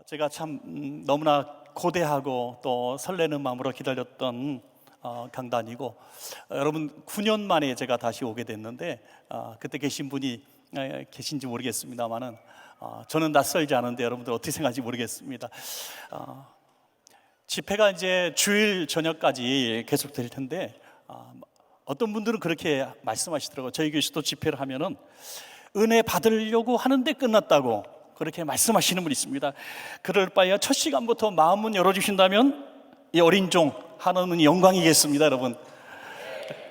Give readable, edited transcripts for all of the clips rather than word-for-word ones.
제가 참 너무나 고대하고 또 설레는 마음으로 기다렸던 강단이고, 여러분 9년 만에 제가 다시 오게 됐는데 그때 계신 분이 계신지 모르겠습니다만은 저는 낯설지 않은데 여러분들 어떻게 생각하는지 모르겠습니다. 집회가 이제 주일 저녁까지 계속될 텐데 어떤 분들은 그렇게 말씀하시더라고요. 저희 교회도 집회를 하면은 은혜 받으려고 하는데 끝났다고 그렇게 말씀하시는 분이 있습니다. 그럴 바에야 첫 시간부터 마음문 열어주신다면 이 어린 종 하나님은 영광이겠습니다. 여러분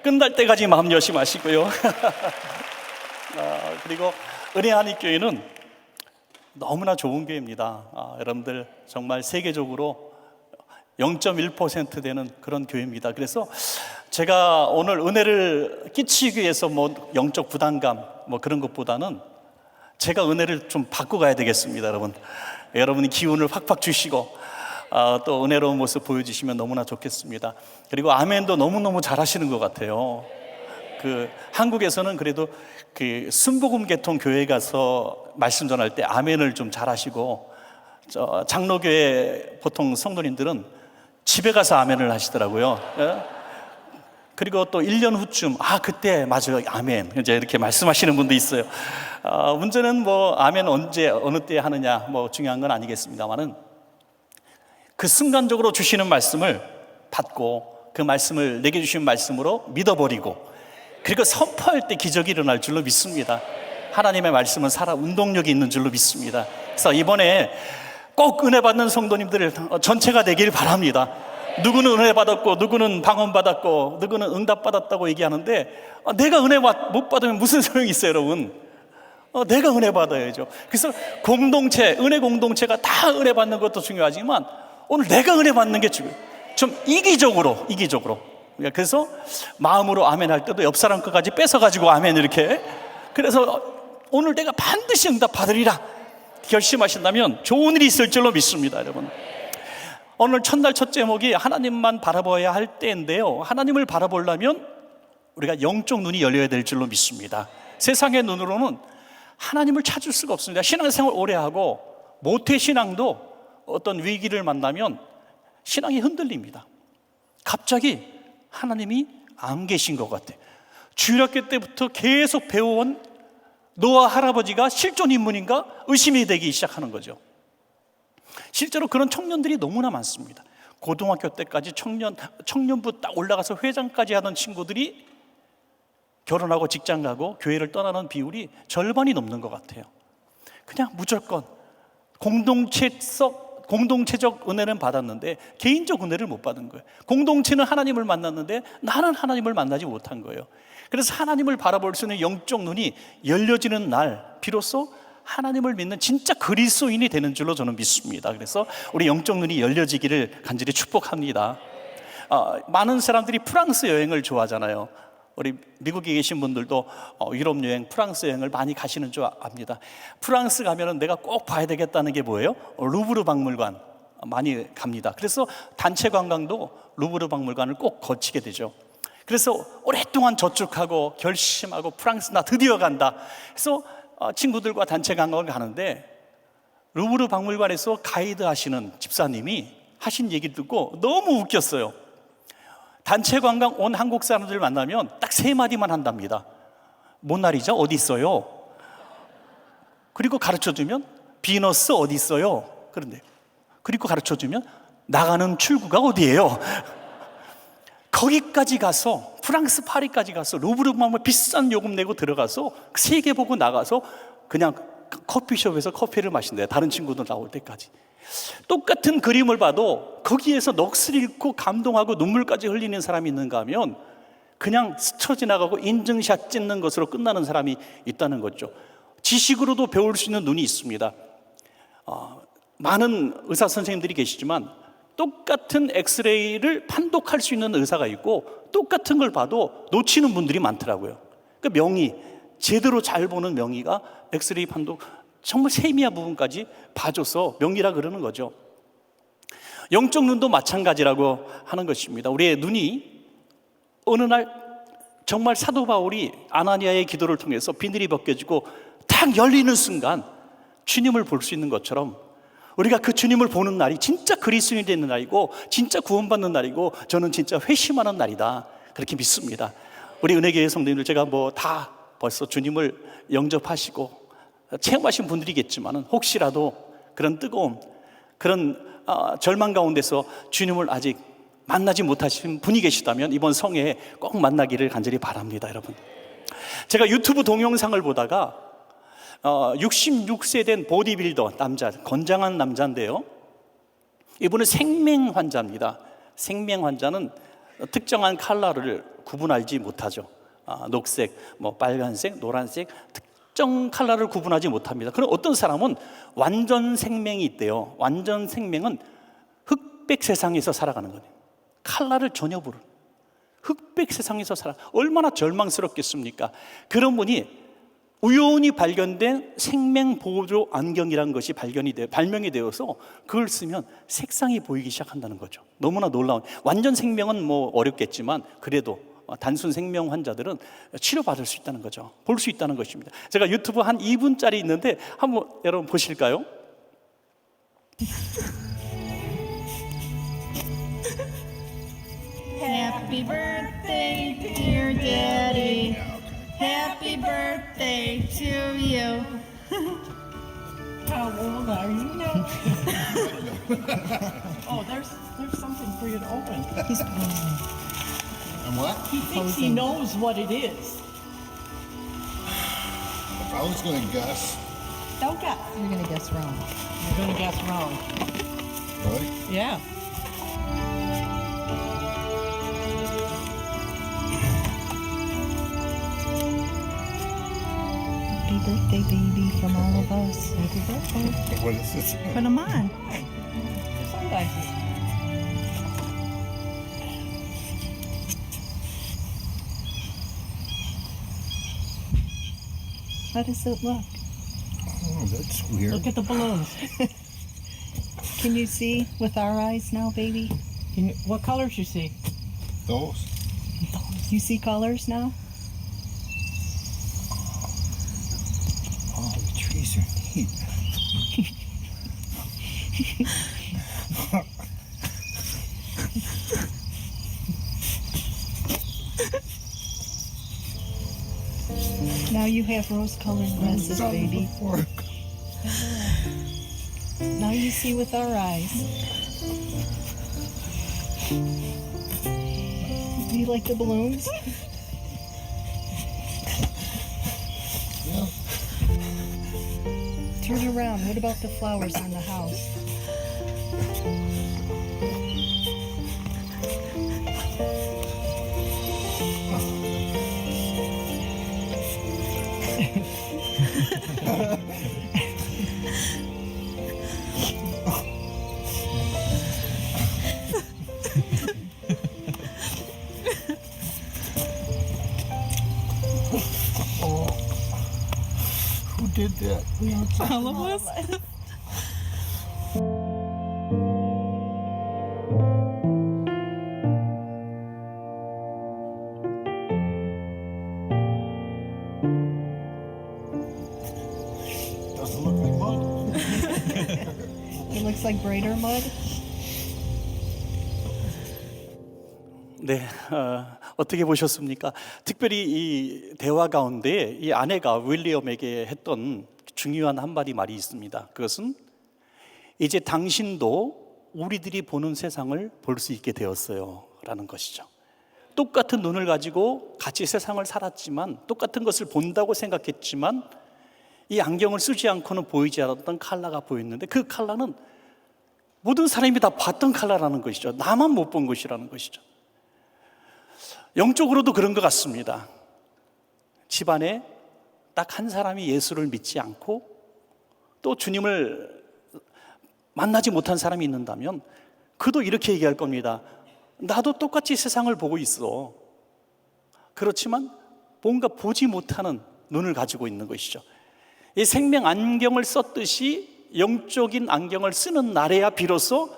끝날 때까지 마음 열심하시고요. 그리고 은혜 한입교회는 너무나 좋은 교회입니다. 여러분들 정말 세계적으로 0.1% 되는 그런 교회입니다. 그래서 제가 오늘 은혜를 끼치기 위해서 영적 부담감 그런 것보다는 제가 은혜를 좀 받고 가야 되겠습니다. 여러분이 기운을 팍팍 주시고 또 은혜로운 모습 보여주시면 너무나 좋겠습니다. 그리고 아멘도 너무너무 잘하시는 것 같아요. 한국에서는 그래도 순복음 계통 교회 가서 말씀 전할 때 아멘을 좀 잘하시고, 장로교회 보통 성도님들은 집에 가서 아멘을 하시더라고요. 그리고 또 1년 후쯤 그때 맞아요 아멘 이제 이렇게 말씀하시는 분도 있어요. 문제는 아멘 언제 어느 때 하느냐 중요한 건 아니겠습니다만은 그 순간적으로 주시는 말씀을 받고 그 말씀을 내게 주신 말씀으로 믿어버리고, 그리고 선포할 때 기적이 일어날 줄로 믿습니다. 하나님의 말씀은 살아 운동력이 있는 줄로 믿습니다. 그래서 이번에 꼭 은혜 받는 성도님들 전체가 되길 바랍니다. 누구는 은혜 받았고 누구는 방언 받았고 누구는 응답 받았다고 얘기하는데 내가 은혜 못 받으면 무슨 소용이 있어요, 여러분? 내가 은혜 받아야죠. 그래서 은혜 공동체가 다 은혜 받는 것도 중요하지만 오늘 내가 은혜 받는 게 중요해요. 좀 이기적으로. 그래서 마음으로 아멘 할 때도 옆 사람 것까지 뺏어가지고 아멘 이렇게. 그래서 오늘 내가 반드시 응답 받으리라 결심하신다면 좋은 일이 있을 줄로 믿습니다, 여러분. 오늘 첫날 첫 제목이 하나님만 바라봐야 할 때인데요, 하나님을 바라보려면 우리가 영적 눈이 열려야 될 줄로 믿습니다. 세상의 눈으로는 하나님을 찾을 수가 없습니다. 신앙생활 오래 하고 모태신앙도 어떤 위기를 만나면 신앙이 흔들립니다. 갑자기 하나님이 안 계신 것 같아요. 주일학교 때부터 계속 배워온 노아 할아버지가 실존 인물인가 의심이 되기 시작하는 거죠. 실제로 그런 청년들이 너무나 많습니다. 고등학교 때까지 청년부 딱 올라가서 회장까지 하던 친구들이 결혼하고 직장 가고 교회를 떠나는 비율이 절반이 넘는 것 같아요. 그냥 무조건 공동체적 은혜는 받았는데 개인적 은혜를 못 받은 거예요. 공동체는 하나님을 만났는데 나는 하나님을 만나지 못한 거예요. 그래서 하나님을 바라볼 수 있는 영적 눈이 열려지는 날 비로소 하나님을 믿는 진짜 그리스도인이 되는 줄로 저는 믿습니다. 그래서 우리 영적 눈이 열려지기를 간절히 축복합니다. 많은 사람들이 프랑스 여행을 좋아하잖아요. 우리 미국에 계신 분들도 유럽 여행, 프랑스 여행을 많이 가시는 줄 압니다. 프랑스 가면은 내가 꼭 봐야 되겠다는 게 뭐예요? 루브르 박물관 많이 갑니다. 그래서 단체 관광도 루브르 박물관을 꼭 거치게 되죠. 그래서 오랫동안 저축하고 결심하고 프랑스 나 드디어 간다. 그래서 친구들과 단체 관광을 가는데 루브르 박물관에서 가이드 하시는 집사님이 하신 얘기를 듣고 너무 웃겼어요. 단체 관광 온 한국 사람들 만나면 딱 3마디만 한답니다. 뭔 날이죠? 어디 있어요? 그리고 가르쳐주면 비너스 어디 있어요? 그런데 그리고 가르쳐주면 나가는 출구가 어디예요? 거기까지 가서 프랑스 파리까지 가서 루브르 박물관 비싼 요금 내고 들어가서 세계 보고 나가서 그냥 커피숍에서 커피를 마신대요. 다른 친구들 나올 때까지. 똑같은 그림을 봐도 거기에서 넋을 잃고 감동하고 눈물까지 흘리는 사람이 있는가 하면 그냥 스쳐 지나가고 인증샷 찍는 것으로 끝나는 사람이 있다는 거죠. 지식으로도 배울 수 있는 눈이 있습니다. 많은 의사 선생님들이 계시지만 똑같은 엑스레이를 판독할 수 있는 의사가 있고 똑같은 걸 봐도 놓치는 분들이 많더라고요. 그 명의, 제대로 잘 보는 명의가 엑스레이 판독 정말 세미한 부분까지 봐줘서 명의라 그러는 거죠. 영적 눈도 마찬가지라고 하는 것입니다. 우리의 눈이 어느 날 정말 사도 바울이 아나니아의 기도를 통해서 비늘이 벗겨지고 탁 열리는 순간 주님을 볼 수 있는 것처럼 우리가 그 주님을 보는 날이 진짜 그리스도인이 되는 날이고 진짜 구원받는 날이고 저는 진짜 회심하는 날이다, 그렇게 믿습니다. 우리 은혜교회 성도님들, 제가 뭐 다 벌써 주님을 영접하시고 체험하신 분들이겠지만 혹시라도 그런 뜨거움, 그런 절망 가운데서 주님을 아직 만나지 못하신 분이 계시다면 이번 성회에 꼭 만나기를 간절히 바랍니다. 여러분, 제가 유튜브 동영상을 보다가 66세 된 보디빌더 남자, 건장한 남자인데요, 이분은 생맹 환자입니다. 생맹 환자는 특정한 컬러를 구분하지 못하죠. 녹색, 뭐 빨간색, 노란색, 특정 컬러를 구분하지 못합니다. 그럼 어떤 사람은 완전 생맹이 있대요. 완전 생맹은 흑백 세상에서 살아가는 거예요. 컬러를 전혀 모르는 흑백 세상에서 살아. 얼마나 절망스럽겠습니까? 그런 분이 우연히 발견된 생명보조 안경이라는 것이 발명이 되어서 그걸 쓰면 색상이 보이기 시작한다는 거죠. 너무나 놀라운, 완전 생명은 뭐 어렵겠지만 그래도 단순 생명 환자들은 치료받을 수 있다는 거죠. 볼 수 있다는 것입니다. 제가 유튜브 한 2분짜리 있는데 한번 여러분 보실까요? Happy birthday, dear Daddy. Happy birthday to you. How old are you now? Oh, there's something for you to open. He's And what? He thinks he knows what it is. If I was going to guess, Don't guess. You're gonna guess wrong. You're gonna guess wrong. really? Yeah. Happy birthday, baby, from all of us. Happy birthday. What is this? Put them on. Sunglasses. How does it look? Oh, that's weird. Look at the balloons. Can you see with our eyes now, baby? What colors you see? Those? You see colors now? Oh, the trees are neat. Now you have rose-colored glasses, Done baby. before. Now you see with our eyes. Do you like the balloons? Yeah. Turn around. What about the flowers on the house? Who did that? All of us. Doesn't look like mud. It looks like brighter mud. 네, 어떻게 보셨습니까? 특별히 이 대화 가운데 이 아내가 윌리엄에게 했던 중요한 한마디 말이 있습니다. 그것은 이제 당신도 우리들이 보는 세상을 볼 수 있게 되었어요 라는 것이죠. 똑같은 눈을 가지고 같이 세상을 살았지만, 똑같은 것을 본다고 생각했지만 이 안경을 쓰지 않고는 보이지 않았던 컬러가 보였는데 그 컬러는 모든 사람이 다 봤던 컬러라는 것이죠. 나만 못 본 것이라는 것이죠. 영적으로도 그런 것 같습니다. 집안에 딱 한 사람이 예수를 믿지 않고 또 주님을 만나지 못한 사람이 있는다면 그도 이렇게 얘기할 겁니다. 나도 똑같이 세상을 보고 있어. 그렇지만 뭔가 보지 못하는 눈을 가지고 있는 것이죠. 이 생명 안경을 썼듯이 영적인 안경을 쓰는 날에야 비로소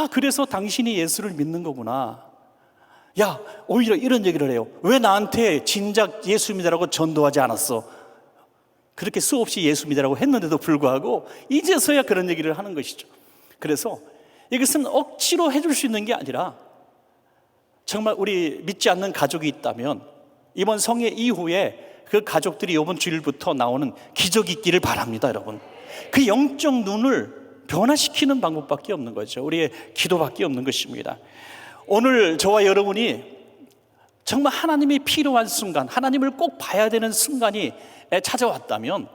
그래서 당신이 예수를 믿는 거구나. 야, 오히려 이런 얘기를 해요. 왜 나한테 진작 예수 믿으라고 전도하지 않았어? 그렇게 수없이 예수 믿으라고 했는데도 불구하고 이제서야 그런 얘기를 하는 것이죠. 그래서 이것은 억지로 해줄 수 있는 게 아니라 정말 우리 믿지 않는 가족이 있다면 이번 성회 이후에 그 가족들이 이번 주일부터 나오는 기적이 있기를 바랍니다, 여러분. 그 영적 눈을 변화시키는 방법밖에 없는 거죠. 우리의 기도밖에 없는 것입니다. 오늘 저와 여러분이 정말 하나님이 필요한 순간, 하나님을 꼭 봐야 되는 순간이 찾아왔다면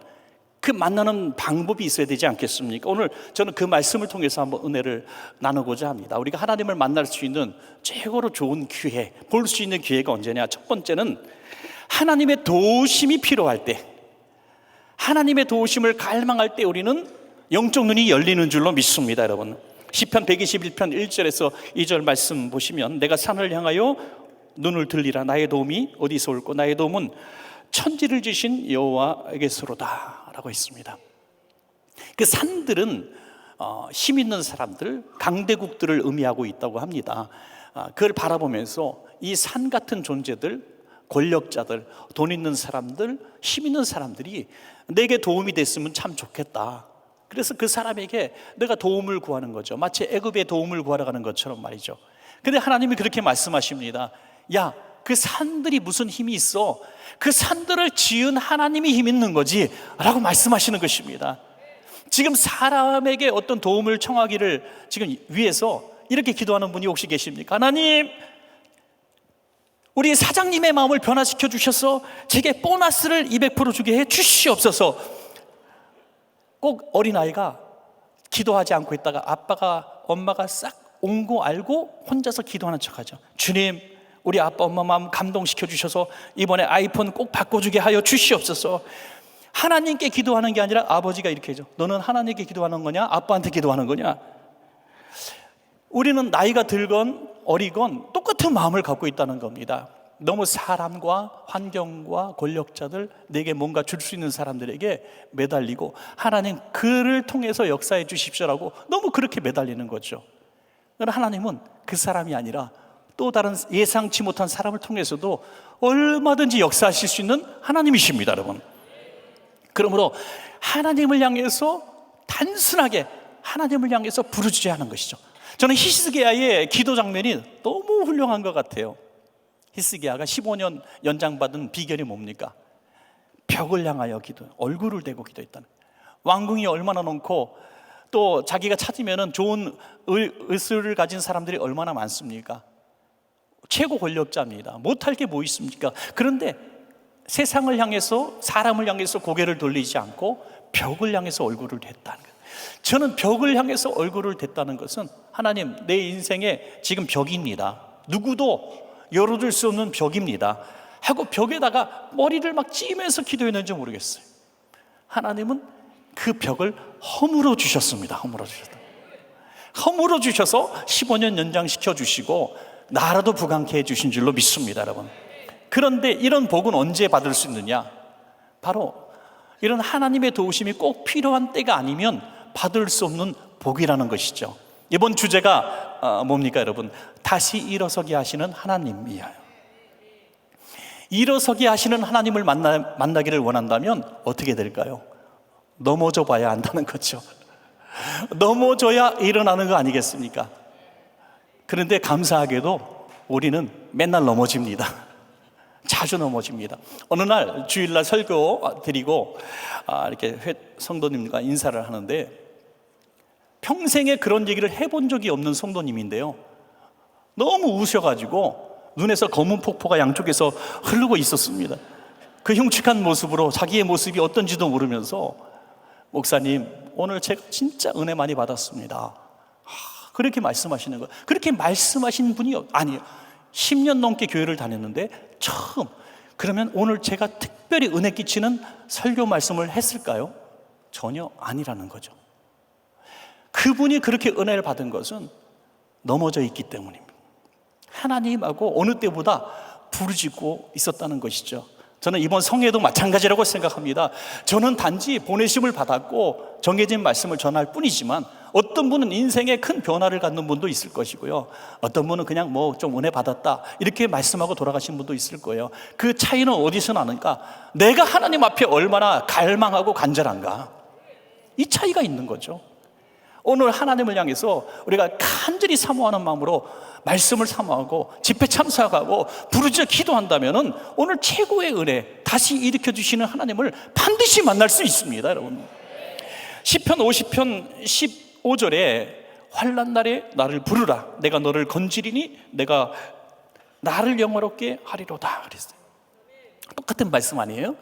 그 만나는 방법이 있어야 되지 않겠습니까? 오늘 저는 그 말씀을 통해서 한번 은혜를 나누고자 합니다. 우리가 하나님을 만날 수 있는 최고로 좋은 기회, 볼 수 있는 기회가 언제냐? 첫 번째는 하나님의 도우심이 필요할 때, 하나님의 도우심을 갈망할 때 우리는 영적 눈이 열리는 줄로 믿습니다, 여러분. 시편 121편 1절에서 2절 말씀 보시면 내가 산을 향하여 눈을 들리라. 나의 도움이 어디서 올고 나의 도움은 천지를 지신 여호와에게서로다 라고 했습니다. 그 산들은 힘 있는 사람들, 강대국들을 의미하고 있다고 합니다. 그걸 바라보면서 이 산 같은 존재들, 권력자들, 돈 있는 사람들, 힘 있는 사람들이 내게 도움이 됐으면 참 좋겠다. 그래서 그 사람에게 내가 도움을 구하는 거죠. 마치 애굽의 도움을 구하러 가는 것처럼 말이죠. 근데 하나님이 그렇게 말씀하십니다. 야, 그 산들이 무슨 힘이 있어? 그 산들을 지은 하나님이 힘 있는 거지 라고 말씀하시는 것입니다. 지금 사람에게 어떤 도움을 청하기를 지금 위해서 이렇게 기도하는 분이 혹시 계십니까? 하나님, 우리 사장님의 마음을 변화시켜 주셔서 제게 보너스를 200% 주게 해 주시옵소서. 꼭 어린아이가 기도하지 않고 있다가 아빠가 엄마가 싹 온 거 알고 혼자서 기도하는 척하죠. 주님, 우리 아빠 엄마 마음 감동시켜 주셔서 이번에 아이폰 꼭 바꿔주게 하여 주시옵소서. 하나님께 기도하는 게 아니라 아버지가 이렇게 해줘. 너는 하나님께 기도하는 거냐? 아빠한테 기도하는 거냐? 우리는 나이가 들건 어리건 똑같은 마음을 갖고 있다는 겁니다. 너무 사람과 환경과 권력자들, 내게 뭔가 줄 수 있는 사람들에게 매달리고 하나님 그를 통해서 역사해 주십시오라고 너무 그렇게 매달리는 거죠. 그러나 하나님은 그 사람이 아니라 또 다른 예상치 못한 사람을 통해서도 얼마든지 역사하실 수 있는 하나님이십니다, 여러분. 그러므로 하나님을 향해서 단순하게 하나님을 향해서 부르짖어야 하는 것이죠. 저는 히스기야의 기도 장면이 너무 훌륭한 것 같아요. 히스기야가 15년 연장받은 비결이 뭡니까? 벽을 향하여 기도, 얼굴을 대고 기도했다는. 왕궁이 얼마나 많고 또 자기가 찾으면 좋은 의술을 가진 사람들이 얼마나 많습니까? 최고 권력자입니다. 못할 게 뭐 있습니까? 그런데 세상을 향해서, 사람을 향해서 고개를 돌리지 않고 벽을 향해서 얼굴을 댔다는 거예요. 저는 벽을 향해서 얼굴을 댔다는 것은 하나님, 내 인생에 지금 벽입니다. 누구도 열어줄 수 없는 벽입니다 하고 벽에다가 머리를 막 찌면서 기도했는지 모르겠어요. 하나님은 그 벽을 허물어 주셨습니다. 허물어 주셔서 15년 연장시켜 주시고 나라도 부강케 해 주신 줄로 믿습니다, 여러분. 그런데 이런 복은 언제 받을 수 있느냐? 바로 이런 하나님의 도우심이 꼭 필요한 때가 아니면 받을 수 없는 복이라는 것이죠. 이번 주제가 뭡니까, 여러분? 다시 일어서게 하시는 하나님이에요. 일어서게 하시는 하나님을 만나기를 원한다면 어떻게 될까요? 넘어져 봐야 한다는 거죠. 넘어져야 일어나는 거 아니겠습니까? 그런데 감사하게도 우리는 맨날 넘어집니다. 자주 넘어집니다. 어느 날 주일날 설교 드리고 이렇게 성도님과 인사를 하는데 평생에 그런 얘기를 해본 적이 없는 성도님인데요, 너무 우셔가지고 눈에서 검은 폭포가 양쪽에서 흐르고 있었습니다. 그 흉측한 모습으로 자기의 모습이 어떤지도 모르면서 목사님, 오늘 제가 진짜 은혜 많이 받았습니다. 그렇게 말씀하시는 거예요. 그렇게 말씀하신 분이 아니에요. 10년 넘게 교회를 다녔는데 처음. 그러면 오늘 제가 특별히 은혜 끼치는 설교 말씀을 했을까요? 전혀 아니라는 거죠. 그분이 그렇게 은혜를 받은 것은 넘어져 있기 때문입니다. 하나님하고 어느 때보다 부르짖고 있었다는 것이죠. 저는 이번 성회도 마찬가지라고 생각합니다. 저는 단지 보내심을 받았고 정해진 말씀을 전할 뿐이지만 어떤 분은 인생에 큰 변화를 갖는 분도 있을 것이고요, 어떤 분은 그냥 뭐 좀 은혜 받았다 이렇게 말씀하고 돌아가신 분도 있을 거예요. 그 차이는 어디서 나는가? 내가 하나님 앞에 얼마나 갈망하고 간절한가, 이 차이가 있는 거죠. 오늘 하나님을 향해서 우리가 간절히 사모하는 마음으로 말씀을 사모하고 집회 참석하고 부르짖어 기도한다면은 오늘 최고의 은혜, 다시 일으켜 주시는 하나님을 반드시 만날 수 있습니다, 여러분. 시편 50편 15절에 환난 날에 나를 부르라, 내가 너를 건지리니 내가 나를 영화롭게 하리로다 그랬어요. 똑같은 말씀 아니에요?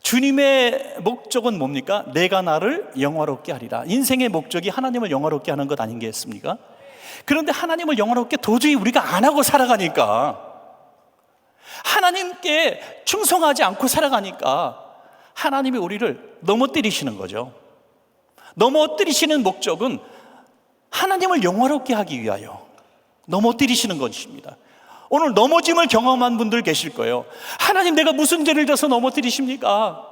주님의 목적은 뭡니까? 내가 나를 영화롭게 하리라. 인생의 목적이 하나님을 영화롭게 하는 것 아니겠습니까? 그런데 하나님을 영화롭게 도저히 우리가 안 하고 살아가니까, 하나님께 충성하지 않고 살아가니까 하나님이 우리를 넘어뜨리시는 거죠. 넘어뜨리시는 목적은 하나님을 영화롭게 하기 위하여 넘어뜨리시는 것입니다. 오늘 넘어짐을 경험한 분들 계실 거예요. 하나님, 내가 무슨 죄를 져서 넘어뜨리십니까?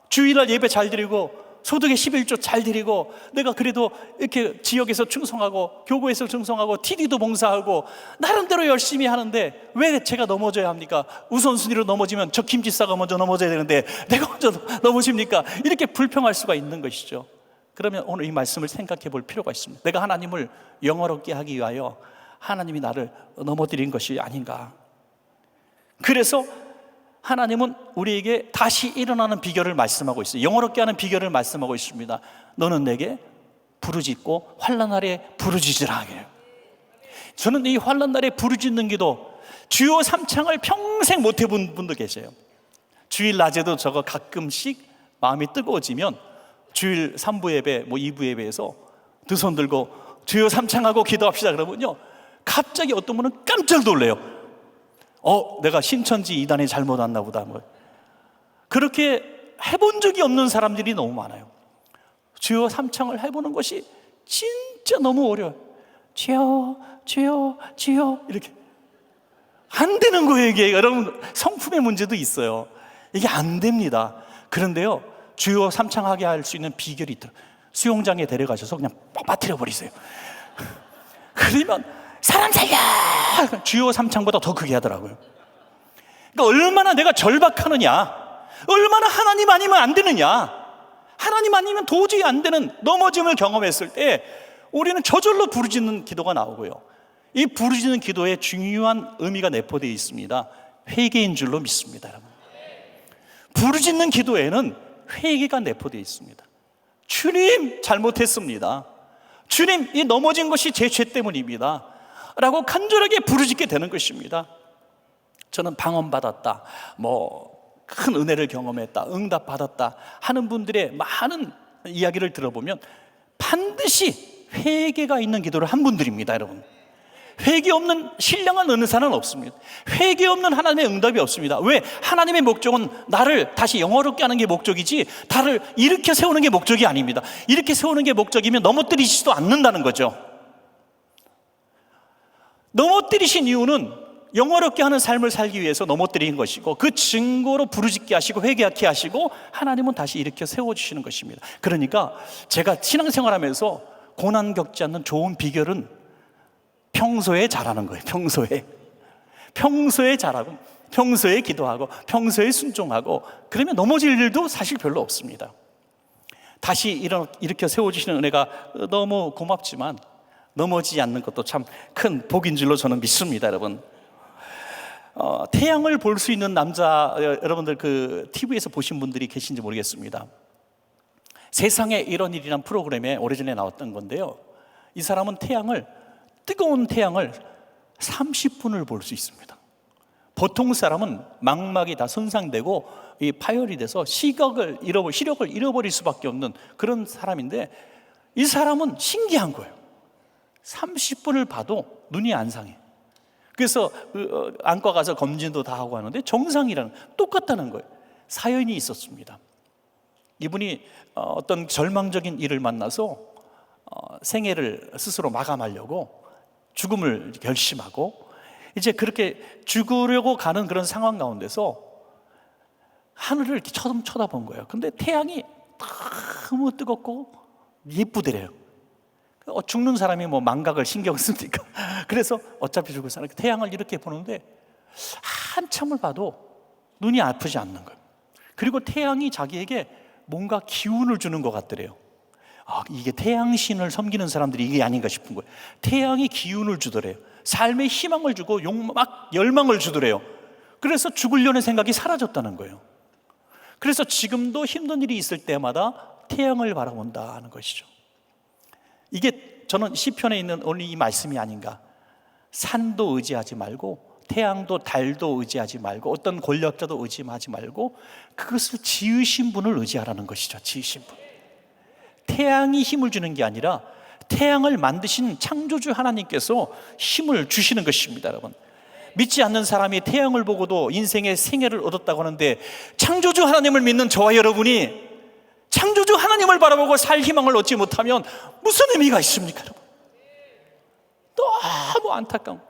주일날 예배 잘 드리고 소득의 11조 잘 드리고 내가 그래도 이렇게 지역에서 충성하고 교구에서 충성하고 TD도 봉사하고 나름대로 열심히 하는데 왜 제가 넘어져야 합니까? 우선순위로 넘어지면 저 김지사가 먼저 넘어져야 되는데 내가 먼저 넘어집니까? 이렇게 불평할 수가 있는 것이죠. 그러면 오늘 이 말씀을 생각해 볼 필요가 있습니다. 내가 하나님을 영화롭게 하기 위하여 하나님이 나를 넘어뜨린 것이 아닌가. 그래서 하나님은 우리에게 다시 일어나는 비결을 말씀하고 있어요. 영화롭게 하는 비결을 말씀하고 있습니다. 너는 내게 부르짖고 환난 날에 부르짖으라. 저는 이 환난 날에 부르짖는 기도, 주요 삼창을 평생 못 해본 분도 계세요. 주일 낮에도 저거 가끔씩 마음이 뜨거워지면 주일 3부 예배, 2부 예배에서 두 손 들고 주여 삼창하고 기도합시다 그러면요, 갑자기 어떤 분은 깜짝 놀래요. 내가 신천지 이단에 잘못 왔나 보다. 그렇게 해본 적이 없는 사람들이 너무 많아요. 주여 삼창을 해보는 것이 진짜 너무 어려워요. 주여, 주여, 주여 이렇게 안 되는 거예요. 이게 여러분, 성품의 문제도 있어요. 이게 안 됩니다. 그런데요, 주여 삼창하게 할 수 있는 비결이 있더라고요. 수영장에 데려가셔서 그냥 빠뜨려 버리세요. 그러면 사람 살려! 주여 삼창보다 더 크게 하더라고요. 그러니까 얼마나 내가 절박하느냐, 얼마나 하나님 아니면 안 되느냐, 하나님 아니면 도저히 안 되는 넘어짐을 경험했을 때 우리는 저절로 부르짖는 기도가 나오고요. 이 부르짖는 기도에 중요한 의미가 내포되어 있습니다. 회개인 줄로 믿습니다, 여러분. 부르짖는 기도에는 회개가 내포되어 있습니다. 주님, 잘못했습니다. 주님, 이 넘어진 것이 제 죄 때문입니다 라고 간절하게 부르짖게 되는 것입니다. 저는 방언받았다, 큰 은혜를 경험했다, 응답받았다 하는 분들의 많은 이야기를 들어보면 반드시 회개가 있는 기도를 한 분들입니다, 여러분. 회개 없는 신령한 은사는 없습니다. 회개 없는 하나님의 응답이 없습니다. 왜? 하나님의 목적은 나를 다시 영화롭게 하는 게 목적이지 나를 일으켜 세우는 게 목적이 아닙니다. 일으켜 세우는 게 목적이면 넘어뜨리지도 않는다는 거죠. 넘어뜨리신 이유는 영화롭게 하는 삶을 살기 위해서 넘어뜨린 것이고, 그 증거로 부르짖게 하시고 회개하게 하시고 하나님은 다시 일으켜 세워주시는 것입니다. 그러니까 제가 신앙생활하면서 고난 겪지 않는 좋은 비결은 평소에 잘하는 거예요. 평소에 잘하고, 평소에 기도하고, 평소에 순종하고, 그러면 넘어질 일도 사실 별로 없습니다. 다시 일으켜 세워주시는 은혜가 너무 고맙지만 넘어지지 않는 것도 참 큰 복인 줄로 저는 믿습니다, 여러분. 태양을 볼 수 있는 남자, 여러분들 그 TV에서 보신 분들이 계신지 모르겠습니다. 세상에 이런 일이란 프로그램에 오래전에 나왔던 건데요, 이 사람은 뜨거운 태양을 30분을 볼 수 있습니다. 보통 사람은 망막이 다 손상되고 이 파열이 돼서 시력을 잃어버릴 수밖에 없는 그런 사람인데, 이 사람은 신기한 거예요. 30분을 봐도 눈이 안 상해. 그래서 안과 가서 검진도 다 하고 하는데 똑같다는 거예요. 사연이 있었습니다. 이분이 어떤 절망적인 일을 만나서 생애를 스스로 마감하려고 죽음을 결심하고 이제 그렇게 죽으려고 가는 그런 상황 가운데서 하늘을 이렇게 쳐다본 거예요. 근데 태양이 너무 뜨겁고 예쁘더래요. 죽는 사람이 망각을 신경 씁니까? 그래서 어차피 죽을 사람, 태양을 이렇게 보는데 한참을 봐도 눈이 아프지 않는 거예요. 그리고 태양이 자기에게 뭔가 기운을 주는 것 같더래요. 이게 태양신을 섬기는 사람들이 이게 아닌가 싶은 거예요. 태양이 기운을 주더래요. 삶에 희망을 주고 열망을 주더래요. 그래서 죽으려는 생각이 사라졌다는 거예요. 그래서 지금도 힘든 일이 있을 때마다 태양을 바라본다는 것이죠. 이게 저는 시편에 있는 오늘 이 말씀이 아닌가. 산도 의지하지 말고 태양도 달도 의지하지 말고 어떤 권력자도 의지하지 말고 그것을 지으신 분을 의지하라는 것이죠. 지으신 분. 태양이 힘을 주는 게 아니라 태양을 만드신 창조주 하나님께서 힘을 주시는 것입니다, 여러분. 믿지 않는 사람이 태양을 보고도 인생의 생애를 얻었다고 하는데 창조주 하나님을 믿는 저와 여러분이 창조주 하나님을 바라보고 살 희망을 얻지 못하면 무슨 의미가 있습니까, 여러분? 너무 안타까운.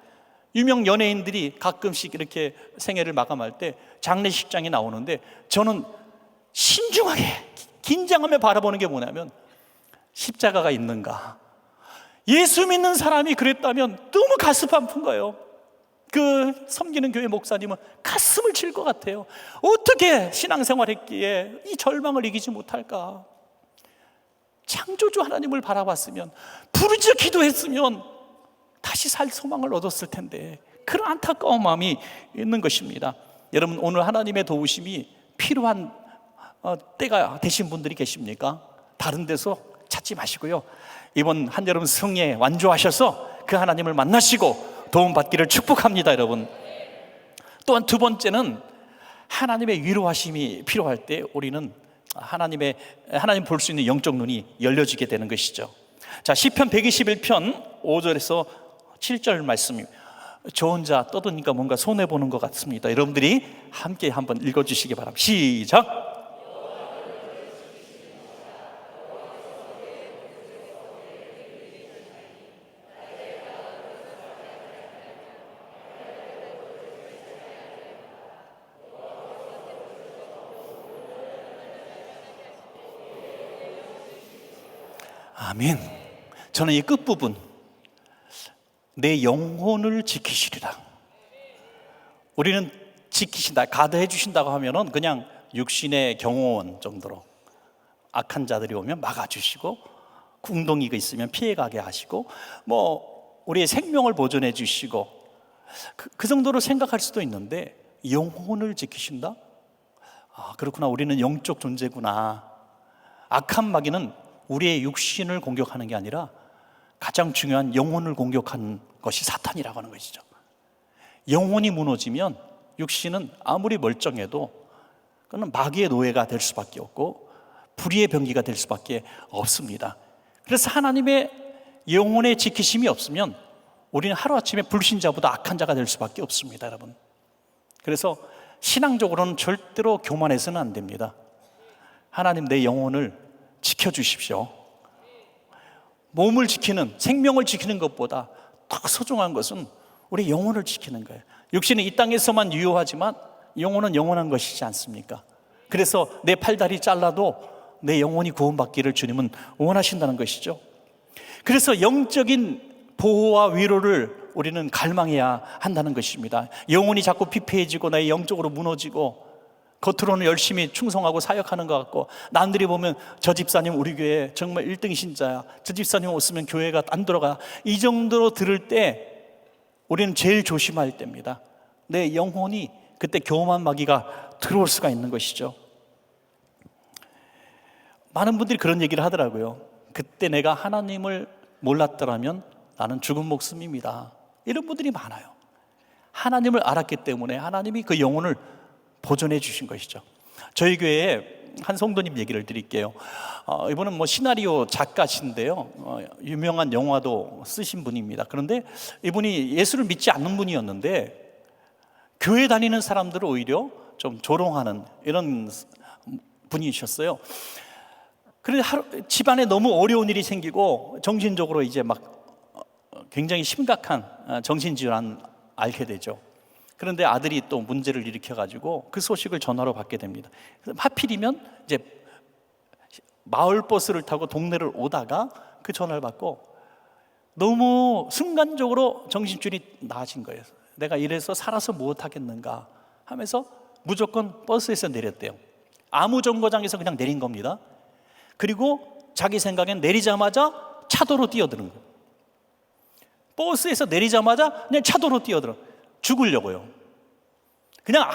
유명 연예인들이 가끔씩 이렇게 생애를 마감할 때 장례식장에 나오는데 저는 신중하게 긴장하며 바라보는 게 뭐냐면 십자가가 있는가. 예수 믿는 사람이 그랬다면 너무 가슴 아픈 거예요. 그 섬기는 교회 목사님은 가슴을 칠 것 같아요. 어떻게 신앙생활 했기에 이 절망을 이기지 못할까? 창조주 하나님을 바라봤으면, 부르짖어 기도했으면 다시 살 소망을 얻었을 텐데 그런 안타까운 마음이 있는 것입니다. 여러분, 오늘 하나님의 도우심이 필요한 때가 되신 분들이 계십니까? 다른 데서 찾지 마시고요, 이번 한여름 성례에 완주하셔서 그 하나님을 만나시고 도움받기를 축복합니다, 여러분. 또한 두 번째는 하나님의 위로하심이 필요할 때 우리는 하나님 볼 수 있는 영적 눈이 열려지게 되는 것이죠. 자, 시편 121편 5절에서 7절 말씀이 저 혼자 떠드니까 뭔가 손해보는 것 같습니다. 여러분들이 함께 한번 읽어주시기 바랍니다. 시작. 아멘. 저는 이 끝부분, 내 영혼을 지키시리라. 우리는 지키신다, 가드해 주신다고 하면은 그냥 육신의 경호원 정도로, 악한 자들이 오면 막아주시고 궁동이가 있으면 피해가게 하시고 우리의 생명을 보존해 주시고 그 정도로 생각할 수도 있는데 영혼을 지키신다? 그렇구나, 우리는 영적 존재구나. 악한 마귀는 우리의 육신을 공격하는 게 아니라 가장 중요한 영혼을 공격하는 것이 사탄이라고 하는 것이죠. 영혼이 무너지면 육신은 아무리 멀쩡해도 그건 마귀의 노예가 될 수밖에 없고 불의의 병기가 될 수밖에 없습니다. 그래서 하나님의 영혼의 지키심이 없으면 우리는 하루아침에 불신자보다 악한 자가 될 수밖에 없습니다, 여러분. 그래서 신앙적으로는 절대로 교만해서는 안 됩니다. 하나님, 내 영혼을 지켜주십시오. 몸을 지키는, 생명을 지키는 것보다 더 소중한 것은 우리 영혼을 지키는 거예요. 육신은 이 땅에서만 유효하지만 영혼은 영원한 것이지 않습니까? 그래서 내 팔다리 잘라도 내 영혼이 구원받기를 주님은 원하신다는 것이죠. 그래서 영적인 보호와 위로를 우리는 갈망해야 한다는 것입니다. 영혼이 자꾸 피폐해지고 나의 영적으로 무너지고 겉으로는 열심히 충성하고 사역하는 것 같고 남들이 보면 저 집사님 우리 교회 정말 1등 신자야, 저 집사님 없으면 교회가 안 들어가, 이 정도로 들을 때 우리는 제일 조심할 때입니다. 내 영혼이 그때 교만 마귀가 들어올 수가 있는 것이죠. 많은 분들이 그런 얘기를 하더라고요. 그때 내가 하나님을 몰랐더라면 나는 죽은 목숨입니다. 이런 분들이 많아요. 하나님을 알았기 때문에 하나님이 그 영혼을 보존해 주신 것이죠. 저희 교회에 한 성도님 얘기를 드릴게요. 이분은 시나리오 작가신데요, 유명한 영화도 쓰신 분입니다. 그런데 이분이 예수를 믿지 않는 분이었는데 교회 다니는 사람들을 오히려 좀 조롱하는 이런 분이셨어요. 그런데 집안에 너무 어려운 일이 생기고 정신적으로 이제 굉장히 심각한 정신질환 앓게 되죠. 그런데 아들이 또 문제를 일으켜가지고 그 소식을 전화로 받게 됩니다. 하필이면 이제 마을 버스를 타고 동네를 오다가 그 전화를 받고 너무 순간적으로 정신줄이 나아진 거예요. 내가 이래서 살아서 무엇하겠는가 하면서 무조건 버스에서 내렸대요. 아무 정거장에서 그냥 내린 겁니다. 그리고 자기 생각엔 내리자마자 차도로 뛰어드는 거예요. 버스에서 내리자마자 그냥 차도로 뛰어들어. 죽으려고요. 그냥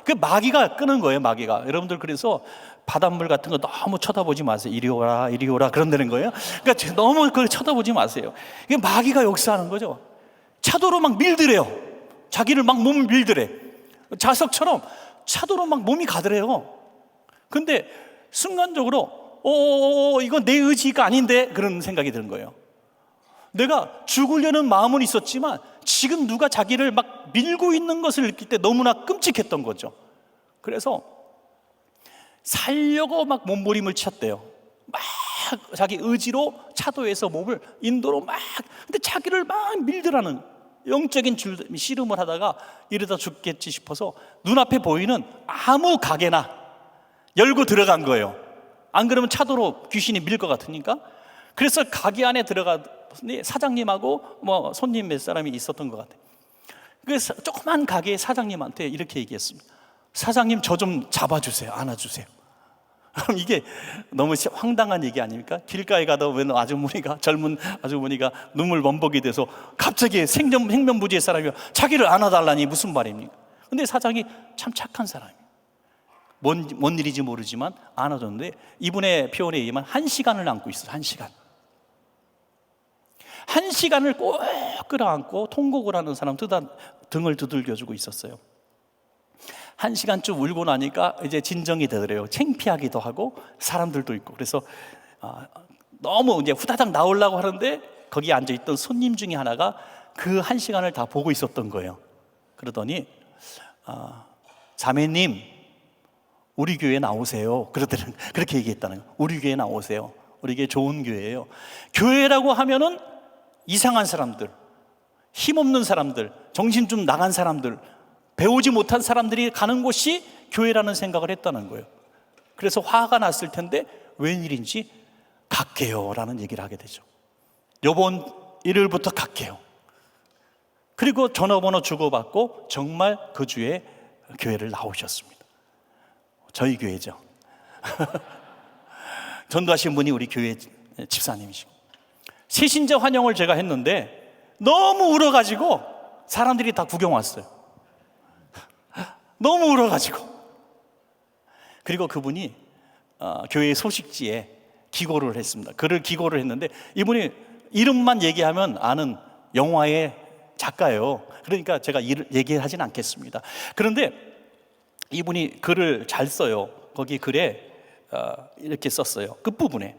그 마귀가 끄는 거예요, 마귀가. 여러분들 그래서 바닷물 같은 거 너무 쳐다보지 마세요. 이리 오라, 이리 오라 그런다는 거예요. 그러니까 너무 그걸 쳐다보지 마세요. 이게 마귀가 역사하는 거죠. 차도로 막 밀드래요. 자기를 막 몸을 밀드래. 자석처럼 차도로 막 몸이 가더래요. 근데 순간적으로 이건 내 의지가 아닌데 그런 생각이 드는 거예요. 내가 죽으려는 마음은 있었지만 지금 누가 자기를 막 밀고 있는 것을 느낄 때 너무나 끔찍했던 거죠. 그래서 살려고 막 몸부림을 쳤대요. 막 자기 의지로 차도에서 몸을 인도로 막, 근데 자기를 막 밀더라는 영적인 씨름을 하다가 이러다 죽겠지 싶어서 눈앞에 보이는 아무 가게나 열고 들어간 거예요. 안 그러면 차도로 귀신이 밀 것 같으니까. 그래서 가게 안에 들어가더니 사장님하고 뭐 손님 몇 사람이 있었던 것 같아요. 그래서 조그만 가게 사장님한테 이렇게 얘기했습니다. 사장님, 저 좀 잡아주세요. 안아주세요. 그럼 이게 너무 황당한 얘기 아닙니까? 길가에 가다 보면 젊은 아주머니가 눈물 범벅이 돼서 갑자기 행면부지의 사람이 자기를 안아달라니 무슨 말입니까? 근데 사장이 참 착한 사람이에요. 뭔 일인지 모르지만 안아줬는데 이분의 표현에 의하면 1시간을 안고 있어요. 1시간. 1시간을 꼭 끌어안고 통곡을 하는 사람 등을 두들겨주고 있었어요. 1시간쯤 울고 나니까 이제 진정이 되더래요. 창피하기도 하고 사람들도 있고. 그래서 너무 이제 후다닥 나오려고 하는데 거기 앉아있던 손님 중에 하나가 그 1시간을 다 보고 있었던 거예요. 그러더니 자매님, 우리 교회 나오세요. 그렇게 얘기했다는 거예요. 우리 교회 나오세요. 우리 교회 좋은 교회예요. 교회라고 하면은 이상한 사람들, 힘없는 사람들, 정신 좀 나간 사람들, 배우지 못한 사람들이 가는 곳이 교회라는 생각을 했다는 거예요. 그래서 화가 났을 텐데 웬일인지 갈게요 라는 얘기를 하게 되죠. 요번 일요일부터 갈게요. 그리고 전화번호 주고받고 정말 그 주에 교회를 나오셨습니다. 저희 교회죠. 전도하신 분이 우리 교회 집사님이시고, 새신자 환영을 제가 했는데 너무 울어가지고 사람들이 다 구경 왔어요. 너무 울어가지고. 그리고 그분이 교회 소식지에 기고를 했습니다. 글을 기고를 했는데 이분이 이름만 얘기하면 아는 영화의 작가예요. 그러니까 제가 얘기하진 않겠습니다. 그런데 이분이 글을 잘 써요. 거기 글에 이렇게 썼어요. 끝부분에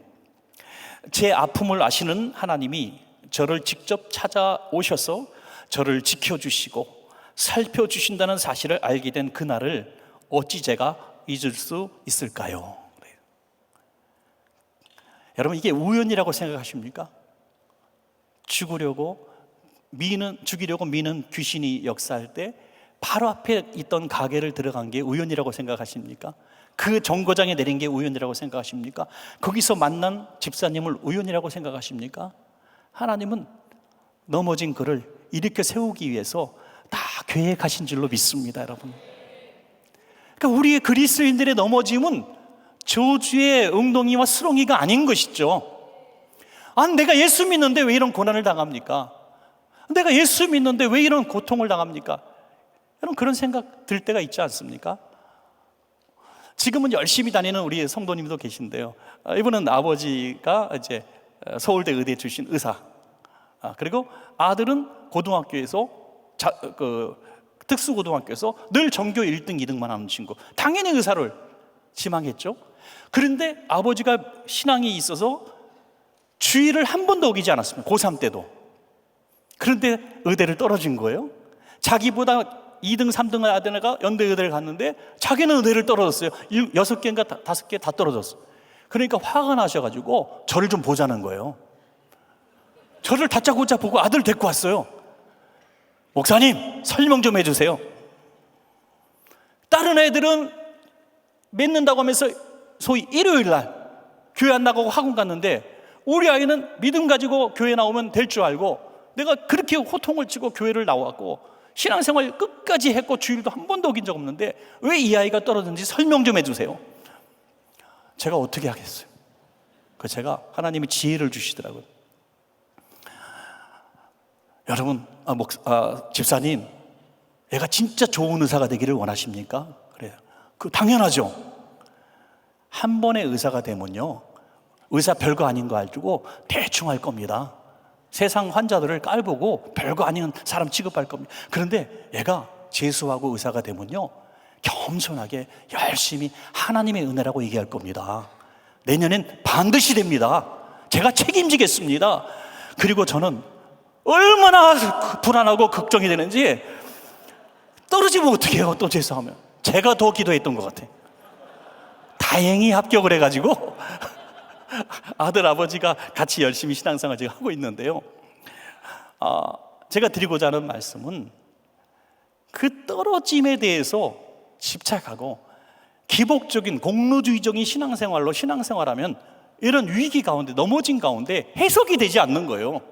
제 아픔을 아시는 하나님이 저를 직접 찾아오셔서 저를 지켜주시고 살펴주신다는 사실을 알게 된 그날을 어찌 제가 잊을 수 있을까요? 그래요. 여러분, 이게 우연이라고 생각하십니까? 죽이려고 미는 귀신이 역사할 때 바로 앞에 있던 가게를 들어간 게 우연이라고 생각하십니까? 그 정거장에 내린 게 우연이라고 생각하십니까? 거기서 만난 집사님을 우연이라고 생각하십니까? 하나님은 넘어진 그를 일으켜 세우기 위해서 다 계획하신 줄로 믿습니다, 여러분. 그러니까 우리의 그리스도인들의 넘어짐은 저주의 웅덩이와 수렁이가 아닌 것이죠. 내가 예수 믿는데 왜 이런 고난을 당합니까? 내가 예수 믿는데 왜 이런 고통을 당합니까? 여러분, 그런 생각 들 때가 있지 않습니까? 지금은 열심히 다니는 우리 성도님도 계신데요. 이분은 아버지가 이제 서울대 의대 출신 의사, 그리고 아들은 고등학교에서 특수고등학교에서 늘 전교 1등, 2등만 하는 친구. 당연히 의사를 지망했죠. 그런데 아버지가 신앙이 있어서 주일을 한 번도 어기지 않았습니다. 고3 때도. 그런데 의대를 떨어진 거예요. 자기보다 2등, 3등을 하던 애가 연대 의대를 갔는데 자기는 의대를 떨어졌어요. 6개인가 5개 다 떨어졌어요. 그러니까 화가 나셔가지고 저를 좀 보자는 거예요. 저를 다짜고짜 보고 아들 데리고 왔어요. 목사님, 설명 좀 해주세요. 다른 애들은 맺는다고 하면서 소위 일요일 날 교회 안 나가고 학원 갔는데 우리 아이는 믿음 가지고 교회 나오면 될 줄 알고 내가 그렇게 호통을 치고 교회를 나왔고 신앙생활 끝까지 했고 주일도 한 번도 어긴 적 없는데 왜 이 아이가 떨어졌는지 설명 좀 해주세요. 제가 어떻게 하겠어요? 그 제가 하나님이 지혜를 주시더라고요. 여러분, 집사님, 얘가 진짜 좋은 의사가 되기를 원하십니까? 그래요. 그 당연하죠. 한 번의 의사가 되면요, 의사 별거 아닌 거 알고 대충 할 겁니다. 세상 환자들을 깔보고 별거 아닌 사람 취급할 겁니다. 그런데 얘가 재수하고 의사가 되면요, 겸손하게 열심히 하나님의 은혜라고 얘기할 겁니다. 내년엔 반드시 됩니다. 제가 책임지겠습니다. 그리고 저는 얼마나 불안하고 걱정이 되는지, 떨어지면 어떡해요, 또 재수하면. 제가 더 기도했던 것 같아요. 다행히 합격을 해가지고 아들, 아버지가 같이 열심히 신앙생활을 지금 하고 있는데요. 제가 드리고자 하는 말씀은 그 떨어짐에 대해서 집착하고 기복적인 공로주의적인 신앙생활로 신앙생활하면 이런 위기 가운데, 넘어진 가운데 해석이 되지 않는 거예요.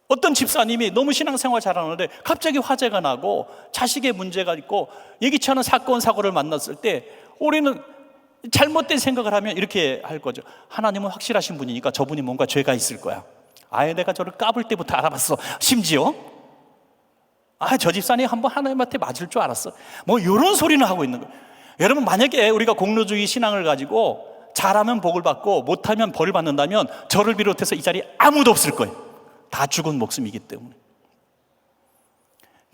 어떤 집사님이 너무 신앙생활 잘하는데 갑자기 화재가 나고 자식의 문제가 있고 예기치 않은 사건, 사고를 만났을 때 우리는 잘못된 생각을 하면 이렇게 할 거죠. 하나님은 확실하신 분이니까 저분이 뭔가 죄가 있을 거야. 아예 내가 저를 까불 때부터 알아봤어. 심지어 저 집사님 한번 하나님한테 맞을 줄 알았어. 뭐 이런 소리는 하고 있는 거예요. 여러분, 만약에 우리가 공로주의 신앙을 가지고 잘하면 복을 받고 못하면 벌을 받는다면 저를 비롯해서 이 자리에 아무도 없을 거예요. 다 죽은 목숨이기 때문에.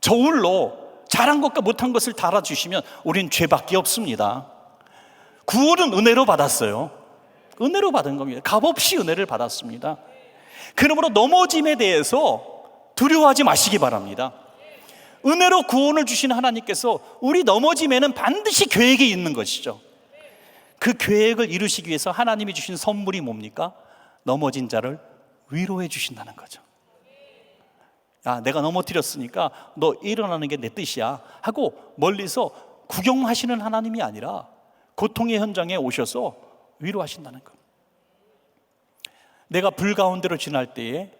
저울로 잘한 것과 못한 것을 달아주시면 우린 죄밖에 없습니다. 구원은 은혜로 받았어요. 은혜로 받은 겁니다. 값없이 은혜를 받았습니다. 그러므로 넘어짐에 대해서 두려워하지 마시기 바랍니다. 은혜로 구원을 주신 하나님께서 우리 넘어짐에는 반드시 계획이 있는 것이죠. 그 계획을 이루시기 위해서 하나님이 주신 선물이 뭡니까? 넘어진 자를 위로해 주신다는 거죠. 내가 넘어뜨렸으니까 너 일어나는 게 내 뜻이야 하고 멀리서 구경하시는 하나님이 아니라 고통의 현장에 오셔서 위로하신다는 것. 내가 불 가운데로 지날 때에,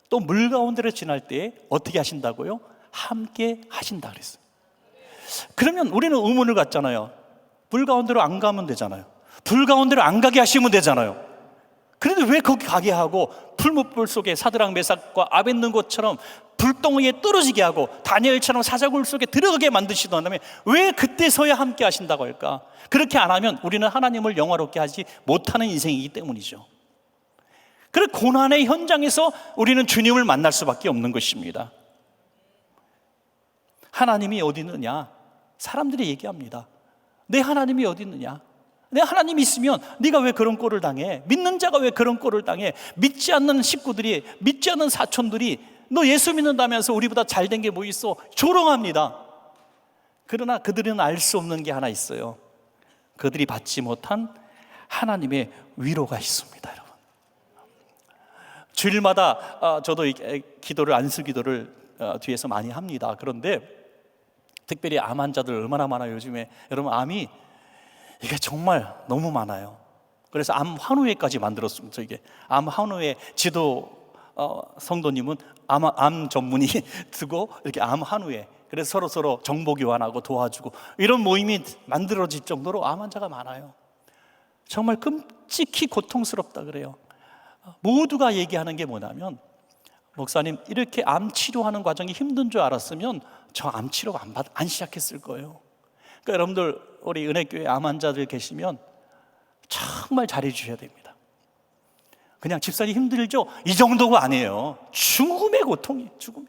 또 물 가운데로 지날 때에 어떻게 하신다고요? 함께 하신다 그랬어요. 그러면 우리는 의문을 갖잖아요. 불 가운데로 안 가면 되잖아요. 불 가운데로 안 가게 하시면 되잖아요. 그런데 왜 거기 가게 하고 풀무불 속에 사드락, 메삭과 아벳느고처럼 불덩이에 떨어지게 하고 다니엘처럼 사자굴 속에 들어가게 만드시던 다음에 왜 그때서야 함께 하신다고 할까? 그렇게 안 하면 우리는 하나님을 영화롭게 하지 못하는 인생이기 때문이죠. 그 고난의 현장에서 우리는 주님을 만날 수밖에 없는 것입니다. 하나님이 어디 있느냐? 사람들이 얘기합니다. 내 하나님이 어디 있느냐? 내 하나님이 있으면 네가 왜 그런 꼴을 당해? 믿는 자가 왜 그런 꼴을 당해? 믿지 않는 식구들이, 믿지 않는 사촌들이 너 예수 믿는다면서 우리보다 잘된 게 뭐 있어? 조롱합니다. 그러나 그들은 알 수 없는 게 하나 있어요. 그들이 받지 못한 하나님의 위로가 있습니다, 여러분. 주일마다 저도 기도를, 안수 기도를 뒤에서 많이 합니다. 그런데 특별히 암 환자들 얼마나 많아요, 요즘에. 여러분, 암이 이게 정말 너무 많아요. 그래서 암 환우회까지 만들었습니다. 이게 암 환우회 지도 성도님은 암 전문의 두고 이렇게 암 환우회, 그래서 서로 정보 교환하고 도와주고 이런 모임이 만들어질 정도로 암 환자가 많아요. 정말 끔찍히 고통스럽다 그래요. 모두가 얘기하는 게 뭐냐면, 목사님, 이렇게 암 치료하는 과정이 힘든 줄 알았으면 저 암 치료 안 시작했을 거예요. 그러니까 여러분들, 우리 은혜교회 암 환자들 계시면 정말 잘해 주셔야 됩니다. 그냥 집사님 힘들죠? 이 정도가 아니에요. 죽음의 고통이에요. 죽음의.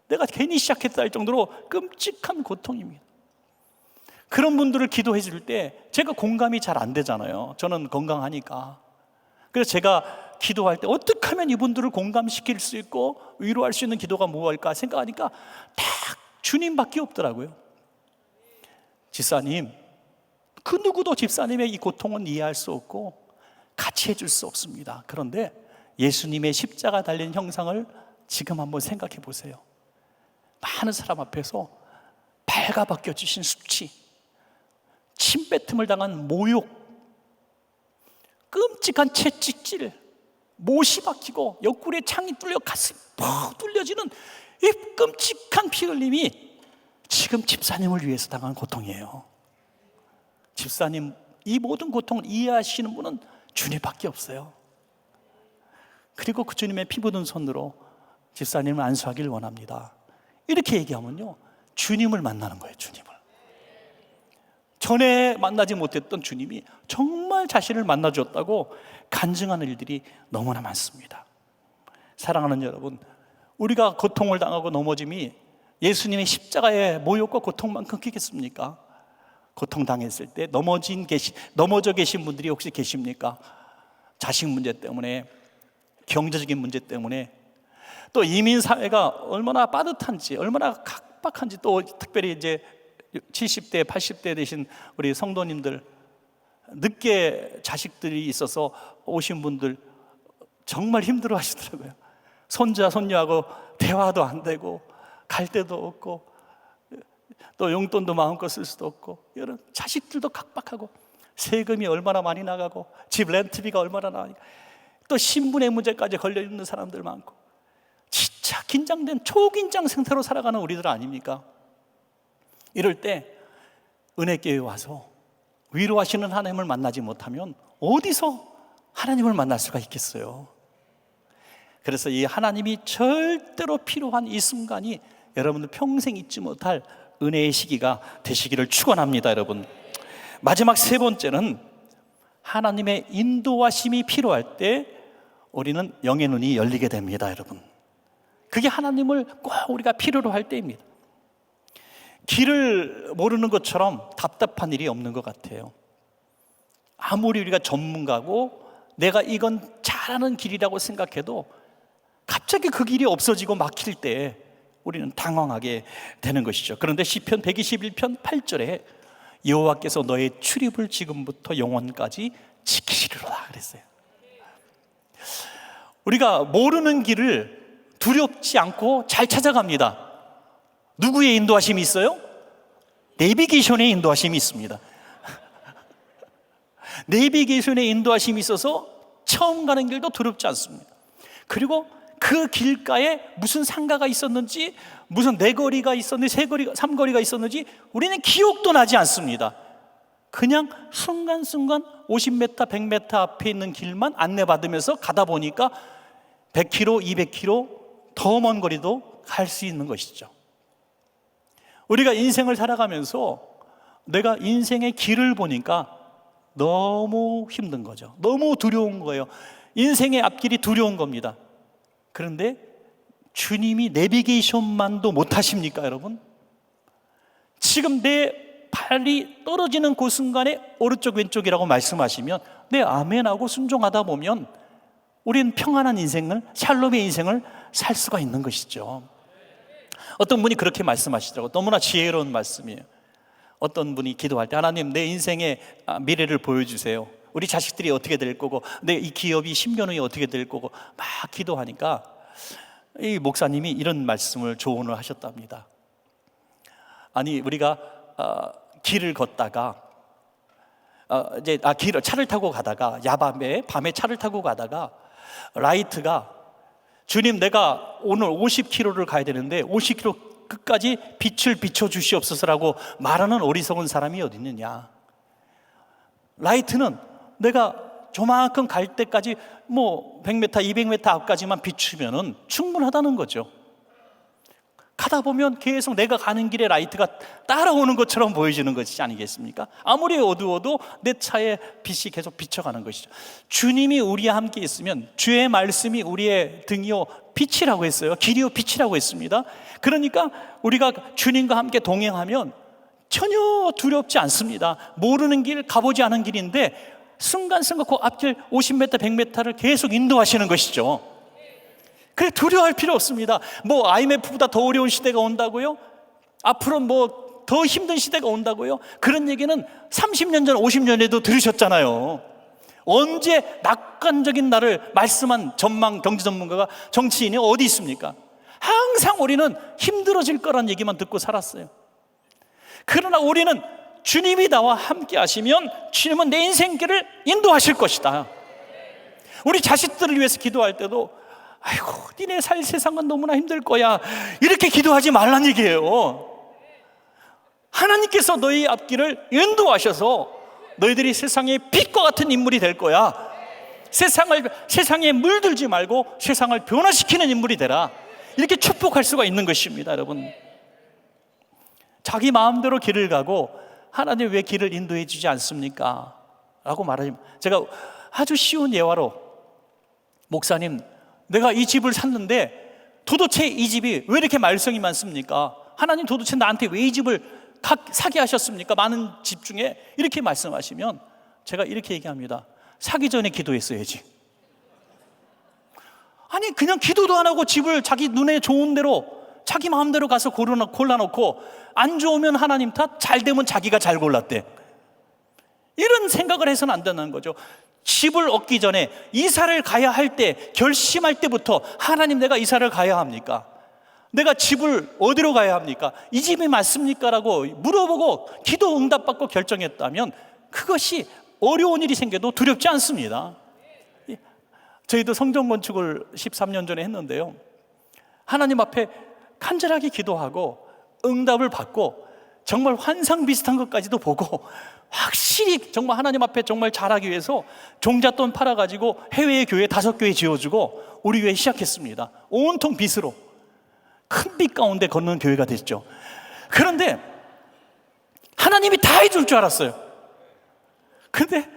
내가 괜히 시작했다 할 정도로 끔찍한 고통입니다. 그런 분들을 기도해 줄 때 제가 공감이 잘 안 되잖아요. 저는 건강하니까. 그래서 제가 기도할 때 어떻게 하면 이분들을 공감시킬 수 있고 위로할 수 있는 기도가 무엇일까 생각하니까 딱 주님밖에 없더라고요. 집사님, 그 누구도 집사님의 이 고통은 이해할 수 없고 같이 해줄 수 없습니다. 그런데 예수님의 십자가 달린 형상을 지금 한번 생각해 보세요. 많은 사람 앞에서 발가벗겨 주신 수치, 침뱉음을 당한 모욕, 끔찍한 채찍질, 못이 박히고 옆구리에 창이 뚫려 가슴이 푹 뚫려지는 이 끔찍한 피 흘림이 지금 집사님을 위해서 당한 고통이에요. 집사님, 이 모든 고통을 이해하시는 분은 주님밖에 없어요. 그리고 그 주님의 피 묻은 손으로 집사님을 안수하길 원합니다. 이렇게 얘기하면요, 주님을 만나는 거예요. 주님을. 전에 만나지 못했던 주님이 정말 자신을 만나줬다고 간증하는 일들이 너무나 많습니다. 사랑하는 여러분, 우리가 고통을 당하고 넘어짐이 예수님의 십자가의 모욕과 고통만큼 크겠습니까? 고통당했을 때 넘어져 계신 분들이 혹시 계십니까? 자식 문제 때문에, 경제적인 문제 때문에, 또 이민사회가 얼마나 빠듯한지, 얼마나 각박한지, 또 특별히 이제 70대, 80대 되신 우리 성도님들, 늦게 자식들이 있어서 오신 분들 정말 힘들어 하시더라고요. 손자, 손녀하고 대화도 안 되고, 갈 데도 없고, 또 용돈도 마음껏 쓸 수도 없고, 여러 자식들도 각박하고, 세금이 얼마나 많이 나가고, 집 렌트비가 얼마나 나가고, 또 신분의 문제까지 걸려있는 사람들 많고, 진짜 긴장된 초긴장 상태로 살아가는 우리들 아닙니까? 이럴 때 은혜교회에 와서 위로하시는 하나님을 만나지 못하면 어디서 하나님을 만날 수가 있겠어요? 그래서 이 하나님이 절대로 필요한 이 순간이 여러분들 평생 잊지 못할 은혜의 시기가 되시기를 축원합니다. 여러분, 마지막 세 번째는 하나님의 인도하심이 필요할 때 우리는 영의 눈이 열리게 됩니다. 여러분, 그게 하나님을 꼭 우리가 필요로 할 때입니다. 길을 모르는 것처럼 답답한 일이 없는 것 같아요. 아무리 우리가 전문가고 내가 이건 잘하는 길이라고 생각해도 갑자기 그 길이 없어지고 막힐 때 우리는 당황하게 되는 것이죠. 그런데 시편 121편 8절에 여호와께서 너의 출입을 지금부터 영원까지 지키시리로다 그랬어요. 우리가 모르는 길을 두렵지 않고 잘 찾아갑니다. 누구의 인도하심이 있어요? 내비게이션의 인도하심이 있습니다. 내비게이션의 인도하심이 있어서 처음 가는 길도 두렵지 않습니다. 그리고 그 길가에 무슨 상가가 있었는지, 무슨 네거리가 있었는지, 세거리가, 삼거리가 있었는지 우리는 기억도 나지 않습니다. 그냥 순간순간 50m, 100m 앞에 있는 길만 안내받으면서 가다 보니까 100km, 200km 더 먼 거리도 갈 수 있는 것이죠. 우리가 인생을 살아가면서 내가 인생의 길을 보니까 너무 힘든 거죠. 너무 두려운 거예요. 인생의 앞길이 두려운 겁니다. 그런데 주님이 내비게이션만도 못하십니까, 여러분? 지금 내 발이 떨어지는 그 순간에 오른쪽 왼쪽이라고 말씀하시면 네, 아멘하고 순종하다 보면 우리는 평안한 인생을, 샬롬의 인생을 살 수가 있는 것이죠. 어떤 분이 그렇게 말씀하시더라고요. 너무나 지혜로운 말씀이에요. 어떤 분이 기도할 때 하나님, 내 인생의 미래를 보여주세요. 우리 자식들이 어떻게 될 거고, 내 이 기업이 10년 후에 어떻게 될 거고 막 기도하니까 이 목사님이 이런 말씀을 조언을 하셨답니다. 아니, 우리가 길을 걷다가 차를 타고 가다가 밤에 차를 타고 가다가 라이트가 주님, 내가 오늘 50km를 가야 되는데 50km 끝까지 빛을 비춰주시옵소서라고 말하는 어리석은 사람이 어디 있느냐. 라이트는 내가 저만큼 갈 때까지 100m, 200m 앞까지만 비추면은 충분하다는 거죠. 가다 보면 계속 내가 가는 길에 라이트가 따라오는 것처럼 보여지는 것이 아니겠습니까? 아무리 어두워도 내 차에 빛이 계속 비춰가는 것이죠. 주님이 우리와 함께 있으면, 주의 말씀이 우리의 등이요 빛이라고 했어요. 길이요 빛이라고 했습니다. 그러니까 우리가 주님과 함께 동행하면 전혀 두렵지 않습니다. 모르는 길, 가보지 않은 길인데 순간순간 그 앞길 50m, 100m를 계속 인도하시는 것이죠. 그래, 두려워할 필요 없습니다. IMF보다 더 어려운 시대가 온다고요? 앞으로 더 힘든 시대가 온다고요? 그런 얘기는 30년 전, 50년에도 들으셨잖아요. 언제 낙관적인 날을 말씀한 경제 전문가가, 정치인이 어디 있습니까? 항상 우리는 힘들어질 거란 얘기만 듣고 살았어요. 그러나 우리는 주님이 나와 함께 하시면 주님은 내 인생길을 인도하실 것이다. 우리 자식들을 위해서 기도할 때도 아이고, 니네 살 세상은 너무나 힘들 거야, 이렇게 기도하지 말란 얘기예요. 하나님께서 너희 앞길을 인도하셔서 너희들이 세상의 빛과 같은 인물이 될 거야, 세상에 물들지 말고 세상을 변화시키는 인물이 되라. 이렇게 축복할 수가 있는 것입니다, 여러분. 자기 마음대로 길을 가고 하나님 왜 길을 인도해 주지 않습니까? 라고 말하면 제가 아주 쉬운 예화로, 목사님, 내가 이 집을 샀는데 도대체 이 집이 왜 이렇게 말썽이 많습니까? 하나님 도대체 나한테 왜 이 집을 사게 하셨습니까? 많은 집 중에 이렇게 말씀하시면 제가 이렇게 얘기합니다. 사기 전에 기도했어야지. 아니 그냥 기도도 안 하고 집을 자기 눈에 좋은 대로 자기 마음대로 가서 골라놓고 안 좋으면 하나님 탓, 잘 되면 자기가 잘 골랐대. 이런 생각을 해서는 안 된다는 거죠. 집을 얻기 전에 이사를 가야 할 때, 결심할 때부터 하나님 내가 이사를 가야 합니까? 내가 집을 어디로 가야 합니까? 이 집이 맞습니까? 라고 물어보고 기도 응답받고 결정했다면 그것이 어려운 일이 생겨도 두렵지 않습니다. 저희도 성전 건축을 13년 전에 했는데요, 하나님 앞에 간절하게 기도하고 응답을 받고 정말 환상 비슷한 것까지도 보고 확실히 정말 하나님 앞에 정말 잘하기 위해서 종잣돈 팔아가지고 해외에 교회 5교회 지어주고 우리 교회 시작했습니다. 온통 빚으로 큰 빚 가운데 걷는 교회가 됐죠. 그런데 하나님이 다 해줄 줄 알았어요. 근데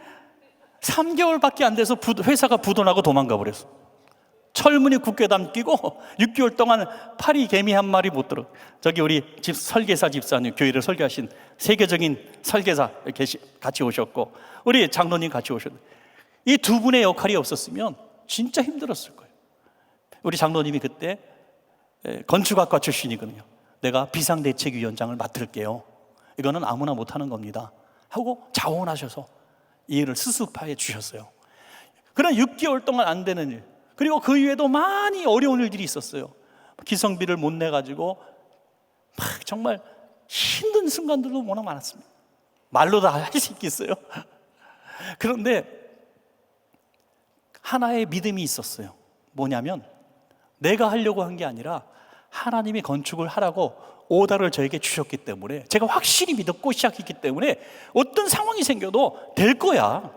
3개월밖에 안 돼서 회사가 부도나고 도망가 버렸어. 철문이 굳게 끼고 6개월 동안 파리 개미 한 마리 못 들어. 저기 우리 설계사 집사님, 교회를 설계하신 세계적인 설계사 같이 오셨고 우리 장로님 같이 오셨는데 이 두 분의 역할이 없었으면 진짜 힘들었을 거예요. 우리 장로님이 그때 건축학과 출신이거든요. 내가 비상대책위원장을 맡을게요. 이거는 아무나 못하는 겁니다 하고 자원하셔서 이 일을 수습해 주셨어요. 그런 6개월 동안 안 되는 일, 그리고 그 이외에도 많이 어려운 일들이 있었어요. 기성비를 못 내가지고 막 정말 힘든 순간들도 워낙 많았습니다. 말로 다 할 수 있겠어요? 그런데 하나의 믿음이 있었어요. 뭐냐면 내가 하려고 한 게 아니라 하나님이 건축을 하라고 오더를 저에게 주셨기 때문에 제가 확실히 믿었고 시작했기 때문에 어떤 상황이 생겨도 될 거야.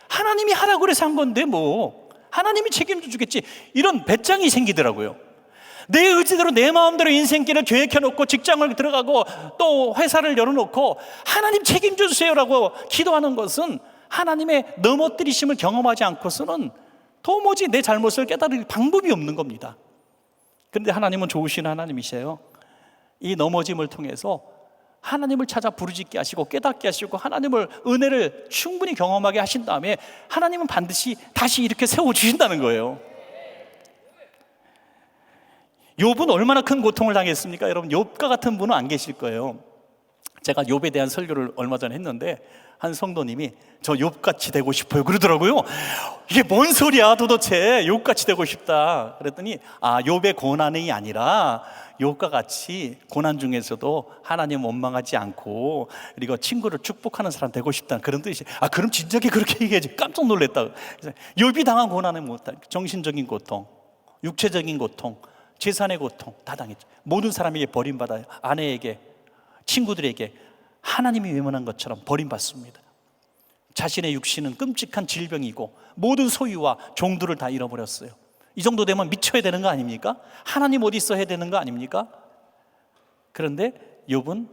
하나님이 하라고 그래서 한 건데 뭐 하나님이 책임져 주겠지, 이런 배짱이 생기더라고요. 내 의지대로 내 마음대로 인생길을 계획해놓고 직장을 들어가고 또 회사를 열어놓고 하나님 책임져 주세요라고 기도하는 것은 하나님의 넘어뜨리심을 경험하지 않고서는 도무지 내 잘못을 깨달을 방법이 없는 겁니다. 그런데 하나님은 좋으신 하나님이세요. 이 넘어짐을 통해서 하나님을 찾아 부르짖게 하시고 깨닫게 하시고 하나님을 은혜를 충분히 경험하게 하신 다음에 하나님은 반드시 다시 이렇게 세워주신다는 거예요. 욥은 얼마나 큰 고통을 당했습니까? 여러분, 욥과 같은 분은 안 계실 거예요. 제가 욥에 대한 설교를 얼마 전에 했는데 한 성도님이 저 욥같이 되고 싶어요 그러더라고요. 이게 뭔 소리야 도대체, 욥같이 되고 싶다 그랬더니 욥의 고난이 아니라 욥과 같이 고난 중에서도 하나님 원망하지 않고 그리고 친구를 축복하는 사람 되고 싶다는 그런 뜻이. 그럼 진작에 그렇게 얘기하지. 깜짝 놀랐다. 욥이 당한 고난은 뭐다? 정신적인 고통, 육체적인 고통, 재산의 고통 다 당했죠. 모든 사람에게 버림받아요. 아내에게, 친구들에게 하나님이 외면한 것처럼 버림받습니다. 자신의 육신은 끔찍한 질병이고 모든 소유와 종들을 다 잃어버렸어요. 이 정도 되면 미쳐야 되는 거 아닙니까? 하나님 어디 있어 해야 되는 거 아닙니까? 그런데 욥은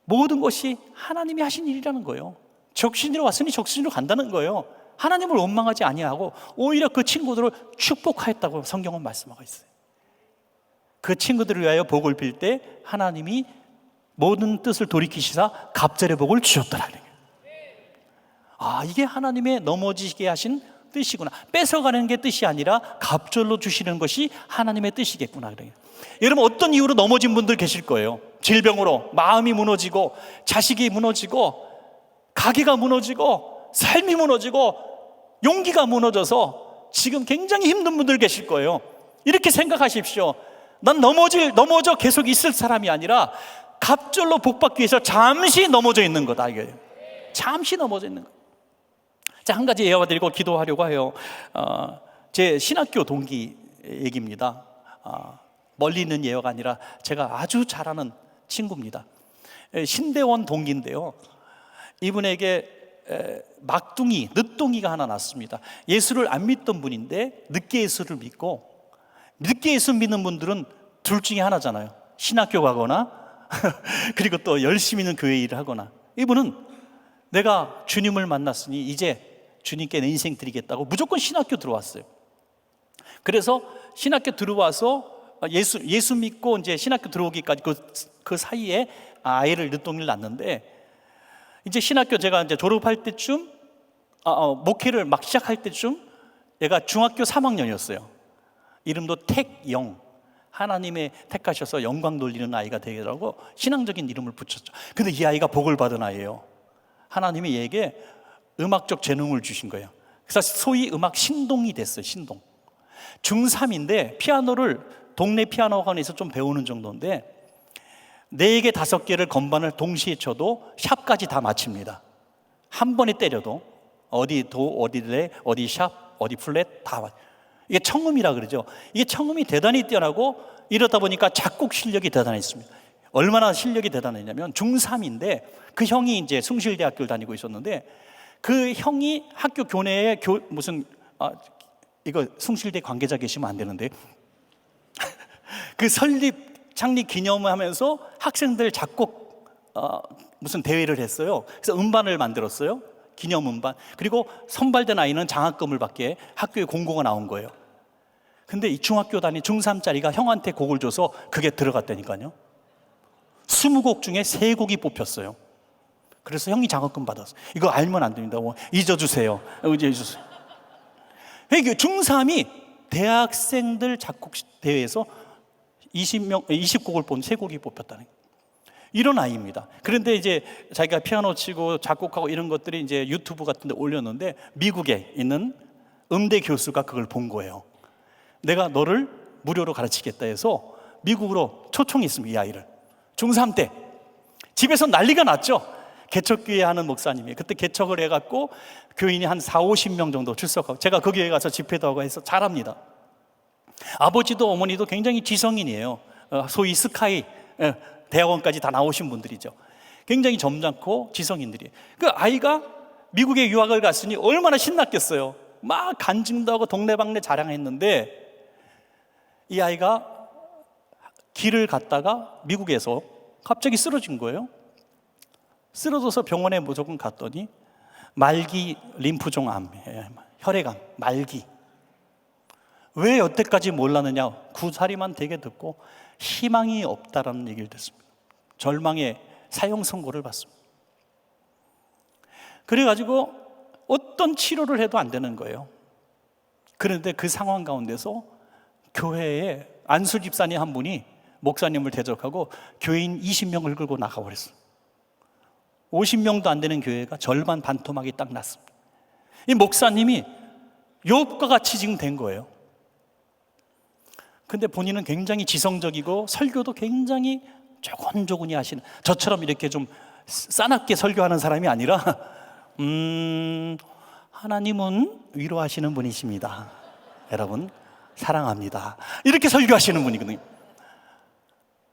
모든 것이 하나님이 하신 일이라는 거예요. 적신으로 왔으니 적신으로 간다는 거예요. 하나님을 원망하지 아니하고 오히려 그 친구들을 축복하였다고 성경은 말씀하고 있어요. 그 친구들을 위하여 복을 빌 때 하나님이 모든 뜻을 돌이키시사 갑절의 복을 주셨더라. 이게 하나님의 넘어지게 하신 뜻이구나. 뺏어가는 게 뜻이 아니라 갑절로 주시는 것이 하나님의 뜻이겠구나. 여러분, 어떤 이유로 넘어진 분들 계실 거예요. 질병으로 마음이 무너지고 자식이 무너지고 가게가 무너지고 삶이 무너지고 용기가 무너져서 지금 굉장히 힘든 분들 계실 거예요. 이렇게 생각하십시오. 난 넘어져 계속 있을 사람이 아니라 갑절로 복받기 위해서 잠시 넘어져 있는 거다. 이게 잠시 넘어져 있는 거. 자, 한 가지 예화 드리고 기도하려고 해요. 제 신학교 동기 얘기입니다. 멀리 있는 예화가 아니라 제가 아주 잘 아는 친구입니다. 신대원 동기인데요, 이분에게 막둥이, 늦둥이가 하나 났습니다. 예수를 안 믿던 분인데 늦게 예수를 믿고, 늦게 예수 믿는 분들은 둘 중에 하나잖아요. 신학교 가거나 그리고 또 열심히 있는 교회 일을 하거나. 이분은 내가 주님을 만났으니 이제 주님께 내 인생 드리겠다고 무조건 신학교 들어왔어요. 그래서 신학교 들어와서 예수 믿고 이제 신학교 들어오기까지 그 사이에 아이를 늦둥이를 낳는데, 이제 신학교 제가 이제 졸업할 때쯤, 목회를 막 시작할 때쯤 얘가 중학교 3학년이었어요. 이름도 택영, 하나님의 택하셔서 영광 돌리는 아이가 되겠다고 신앙적인 이름을 붙였죠. 근데 이 아이가 복을 받은 아이예요. 하나님이 얘에게 음악적 재능을 주신 거예요. 그래서 소위 음악 신동이 됐어요. 신동. 중3인데 피아노를 동네 피아노학원에서 좀 배우는 정도인데 4개 5개를 건반을 동시에 쳐도 샵까지 다 맞춥니다. 한 번에 때려도 어디 도, 어디 레, 어디 샵, 어디 플랫 다 맞. 이게 청음이라 그러죠. 이게 청음이 대단히 뛰어나고, 이러다 보니까 작곡 실력이 대단했습니다. 얼마나 실력이 대단했냐면 중3인데 그 형이 이제 숭실대학교를 다니고 있었는데, 그 형이 학교 교내에 이거 숭실대 관계자 계시면 안 되는데 그 창립 기념하면서 학생들 작곡 무슨 대회를 했어요. 그래서 음반을 만들었어요. 기념 음반. 그리고 선발된 아이는 장학금을 받게 학교에 공고가 나온 거예요. 근데 이 중학교 다니 중3짜리가 형한테 곡을 줘서 그게 들어갔다니까요. 20곡 중에 3곡이 뽑혔어요. 그래서 형이 장학금 받았어요. 이거 알면 안 됩니다. 잊어주세요. 잊어주세요. 그러니까 중3이 대학생들 작곡 대회에서 20곡을 본 3곡이 뽑혔다는 거예요. 이런 아이입니다. 그런데 이제 자기가 피아노 치고 작곡하고 이런 것들이 이제 유튜브 같은 데 올렸는데, 미국에 있는 음대 교수가 그걸 본 거예요. 내가 너를 무료로 가르치겠다 해서 미국으로 초청했습니다. 이 아이를. 중3 때 집에서 난리가 났죠. 개척교회 하는 목사님이 그때 개척을 해갖고 교인이 한 40-50명 정도 출석하고, 제가 그 교회 가서 집회도 하고 해서 잘합니다. 아버지도 어머니도 굉장히 지성인이에요. 소위 스카이 대학원까지 다 나오신 분들이죠. 굉장히 점잖고 지성인들이에요. 그 아이가 미국에 유학을 갔으니 얼마나 신났겠어요. 막 간증도 하고 동네방네 자랑했는데, 이 아이가 길을 갔다가 미국에서 갑자기 쓰러진 거예요. 쓰러져서 병원에 무조건 갔더니 말기 림프종암, 혈액암, 말기. 왜 여태까지 몰랐느냐? 구사리만 되게 듣고 희망이 없다라는 얘기를 듣습니다. 절망의 사형 선고를 받습니다. 그래가지고 어떤 치료를 해도 안 되는 거예요. 그런데 그 상황 가운데서 교회에 안수 집사님 한 분이 목사님을 대적하고 교인 20명을 끌고 나가버렸어요. 50명도 안 되는 교회가 절반 반토막이 딱 났습니다. 이 목사님이 욥과 같이 지금 된 거예요. 근데 본인은 굉장히 지성적이고 설교도 굉장히 조곤조곤히 하시는, 저처럼 이렇게 좀 싸납게 설교하는 사람이 아니라 하나님은 위로하시는 분이십니다. 여러분 사랑합니다. 이렇게 설교하시는 분이거든요.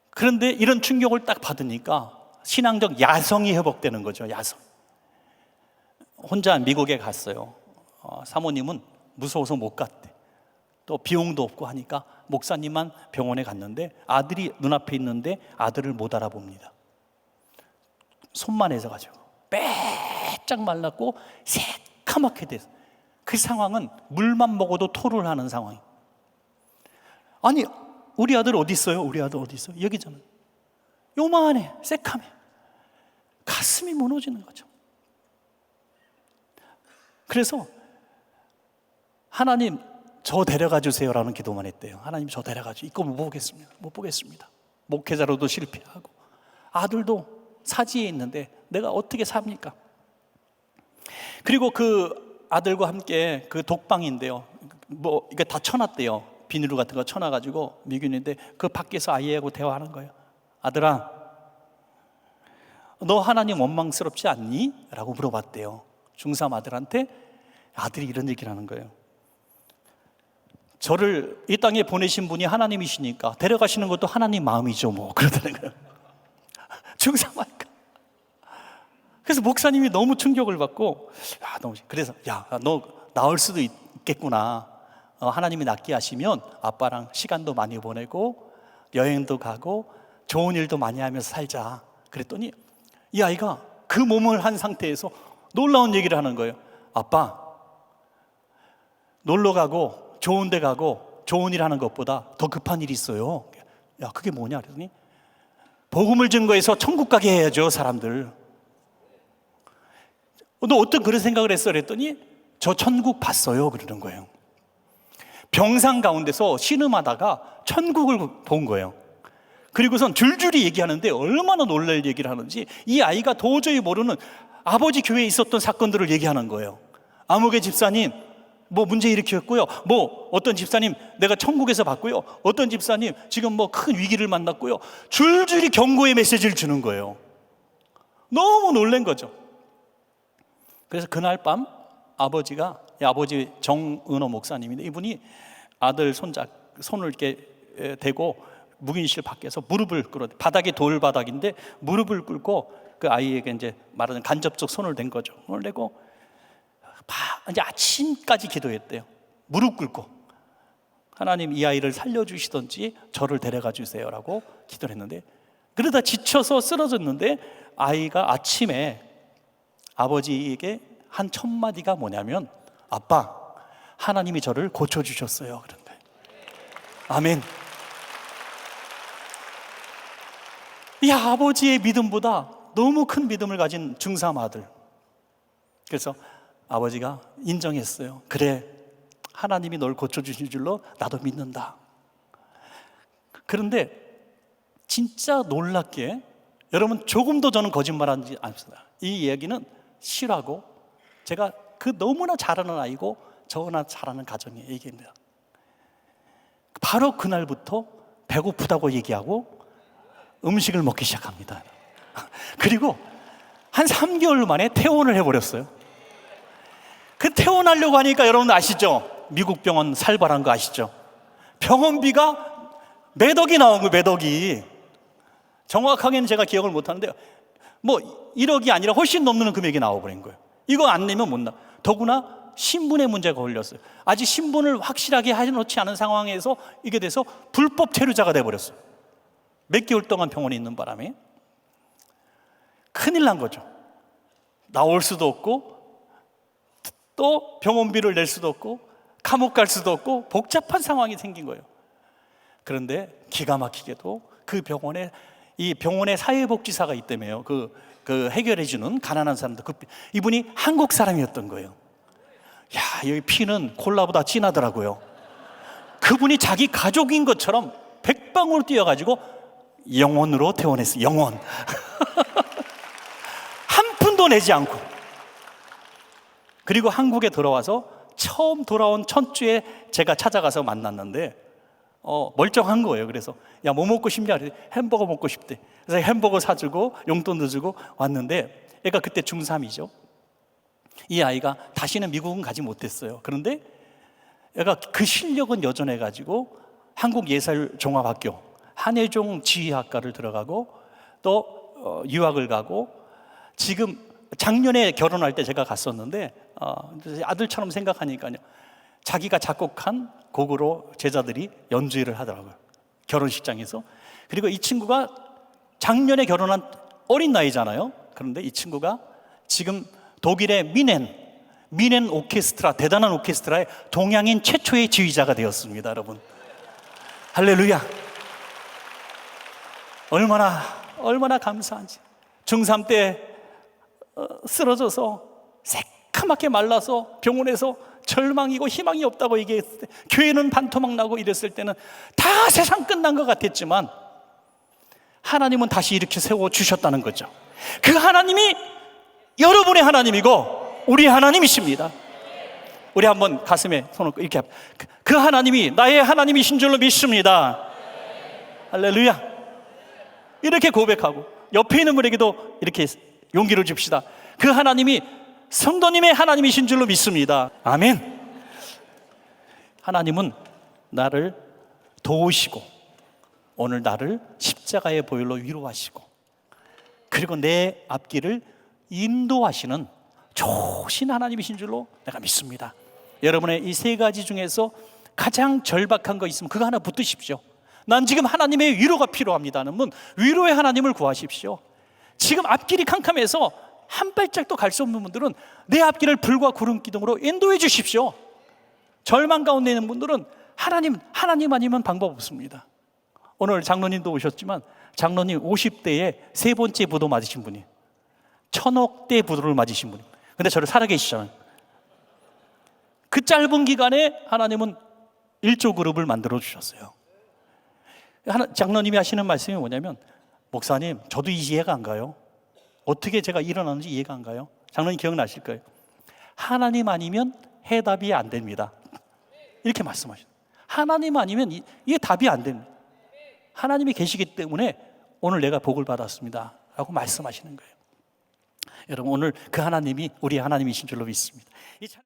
그런데 이런 충격을 딱 받으니까 신앙적 야성이 회복되는 거죠. 야성. 혼자 미국에 갔어요. 사모님은 무서워서 못 갔대. 또 비용도 없고 하니까 목사님만 병원에 갔는데 아들이 눈앞에 있는데 아들을 못 알아봅니다. 손만 해서가지고 빼짝 말랐고 새카맣게 됐어요. 그 상황은 물만 먹어도 토를 하는 상황이에요. 아니 우리 아들 어디 있어요? 우리 아들 어디 있어요? 여기잖아요. 요만해, 새카매. 가슴이 무너지는 거죠. 그래서 하나님 저 데려가 주세요라는 기도만 했대요. 하나님 저 데려가 주세요. 이거 못 보겠습니다. 못 보겠습니다. 목회자로도 실패하고 아들도 사지에 있는데 내가 어떻게 삽니까? 그리고 그 아들과 함께 그 독방인데요. 뭐 이게 다 쳐놨대요. 비닐 같은 거 쳐놔가지고 미균인데 그 밖에서 아이하고 대화하는 거예요. 아들아, 너 하나님 원망스럽지 않니? 라고 물어봤대요. 중3 아들한테 아들이 이런 얘기를 하는 거예요. 저를 이 땅에 보내신 분이 하나님이시니까 데려가시는 것도 하나님 마음이죠 뭐 그러다는 거예요. 중3 아이가 그래서 목사님이 너무 충격을 받고, 그래서 너 나을 수도 있겠구나. 하나님이 낫게 하시면 아빠랑 시간도 많이 보내고 여행도 가고 좋은 일도 많이 하면서 살자. 그랬더니 이 아이가 그 몸을 한 상태에서 놀라운 얘기를 하는 거예요. 아빠, 놀러 가고 좋은 데 가고 좋은 일 하는 것보다 더 급한 일이 있어요. 야, 그게 뭐냐 그랬더니 복음을 증거해서 천국 가게 해야죠, 사람들. 너 어떤 그런 생각을 했어? 그랬더니 저 천국 봤어요 그러는 거예요. 병상 가운데서 신음하다가 천국을 본 거예요. 그리고선 줄줄이 얘기하는데 얼마나 놀랄 얘기를 하는지 이 아이가 도저히 모르는 아버지 교회에 있었던 사건들을 얘기하는 거예요. 아무개 집사님 뭐 문제 일으켰고요, 뭐 어떤 집사님 내가 천국에서 봤고요, 어떤 집사님 지금 뭐 큰 위기를 만났고요, 줄줄이 경고의 메시지를 주는 거예요. 너무 놀란 거죠. 그래서 그날 밤 아버지가, 아버지 정은호 목사님인데 이분이 아들 손을 이렇게 대고 묵인실 밖에서 무릎을 꿇어, 바닥이 돌바닥인데 무릎을 꿇고 그 아이에게 이제 말하는 간접적 손을 댄 거죠. 손을 대고 이제 아침까지 기도했대요. 무릎 꿇고 하나님 이 아이를 살려주시든지 저를 데려가 주세요라고 기도를 했는데, 그러다 지쳐서 쓰러졌는데 아이가 아침에 아버지에게 한 첫 마디가 뭐냐면 아빠, 하나님이 저를 고쳐주셨어요 그런 거예요. 아멘. 이 아버지의 믿음보다 너무 큰 믿음을 가진 중3 아들. 그래서 아버지가 인정했어요. 그래, 하나님이 널 고쳐주신 줄로 나도 믿는다. 그런데 진짜 놀랍게, 여러분 조금도 저는 거짓말하지 않습니다. 이 이야기는 실화고 제가 그 너무나 잘하는 아이고 저나 잘하는 가정의 얘기입니다. 바로 그날부터 배고프다고 얘기하고 음식을 먹기 시작합니다. 그리고 한 3개월 만에 퇴원을 해버렸어요. 그 퇴원하려고 하니까 여러분 아시죠? 미국 병원 살벌한 거 아시죠? 병원비가 몇 억이 나온 거예요. 몇 억이. 정확하게는 제가 기억을 못하는데 뭐 1억이 아니라 훨씬 넘는 금액이 나와버린 거예요. 이거 안 내면 못 나. 더구나 신분의 문제가 걸렸어요. 아직 신분을 확실하게 해놓지 않은 상황에서 이게 돼서 불법 체류자가 돼버렸어요. 몇 개월 동안 병원에 있는 바람에 큰일 난 거죠. 나올 수도 없고 또 병원비를 낼 수도 없고 감옥 갈 수도 없고 복잡한 상황이 생긴 거예요. 그런데 기가 막히게도 그 병원에, 이 병원에 사회복지사가 있다며요. 그 해결해주는 가난한 사람들. 이분이 한국 사람이었던 거예요. 야, 여기 피는 콜라보다 진하더라고요. 그분이 자기 가족인 것처럼 백방으로 뛰어가지고 영원으로 퇴원했어요. 영원. 한 푼도 내지 않고. 그리고 한국에 돌아와서 처음 돌아온 첫 주에 제가 찾아가서 만났는데 멀쩡한 거예요. 그래서 야, 뭐 먹고 싶냐? 햄버거 먹고 싶대. 그래서 햄버거 사주고 용돈도 주고 왔는데 애가 그때 중3이죠. 이 아이가 다시는 미국은 가지 못했어요. 그런데 애가 그 실력은 여전해가지고 한국예술종합학교 한예종 지휘학과를 들어가고 또 유학을 가고, 지금 작년에 결혼할 때 제가 갔었는데 아들처럼 생각하니까요, 자기가 작곡한 곡으로 제자들이 연주회를 하더라고요, 결혼식장에서. 그리고 이 친구가 작년에 결혼한 어린 나이잖아요. 그런데 이 친구가 지금 독일의 미넨 오케스트라, 대단한 오케스트라의 동양인 최초의 지휘자가 되었습니다. 여러분, 할렐루야. 얼마나 감사한지. 중3 때 쓰러져서 새카맣게 말라서 병원에서 절망이고 희망이 없다고 얘기했을 때, 교회는 반토막 나고 이랬을 때는 다 세상 끝난 것 같았지만 하나님은 다시 이렇게 세워주셨다는 거죠. 그 하나님이 여러분의 하나님이고 우리 하나님이십니다. 우리 한번 가슴에 손을 이렇게, 그 하나님이 나의 하나님이신 줄로 믿습니다. 할렐루야. 이렇게 고백하고 옆에 있는 분에게도 이렇게 용기를 줍시다. 그 하나님이 성도님의 하나님이신 줄로 믿습니다. 아멘. 하나님은 나를 도우시고 오늘 나를 십자가의 보혈로 위로하시고, 그리고 내 앞길을 인도하시는 좋으신 하나님이신 줄로 내가 믿습니다. 여러분의 이 세 가지 중에서 가장 절박한 거 있으면 그거 하나 붙드십시오. 난 지금 하나님의 위로가 필요합니다 하는 분, 위로의 하나님을 구하십시오. 지금 앞길이 캄캄해서 한 발짝도 갈 수 없는 분들은 내 앞길을 불과 구름 기둥으로 인도해 주십시오. 절망 가운데 있는 분들은 하나님 아니면 방법 없습니다. 오늘 장로님도 오셨지만 장로님 50대에 세 번째 부도 맞으신 분이 1000억대 부도를 맞으신 분이, 근데 저를 살아계시잖아요. 그 짧은 기간에 하나님은 1조 그룹을 만들어 주셨어요. 장로님이 하시는 말씀이 뭐냐면, 목사님 저도 이해가 안 가요. 어떻게 제가 일어나는지 이해가 안 가요. 장로님 기억나실 거예요. 하나님 아니면 해답이 안 됩니다. 이렇게 말씀하셨어요. 하나님 아니면 이게 답이 안 됩니다. 하나님이 계시기 때문에 오늘 내가 복을 받았습니다 라고 말씀하시는 거예요. 여러분, 오늘 그 하나님이 우리 하나님이신 줄로 믿습니다.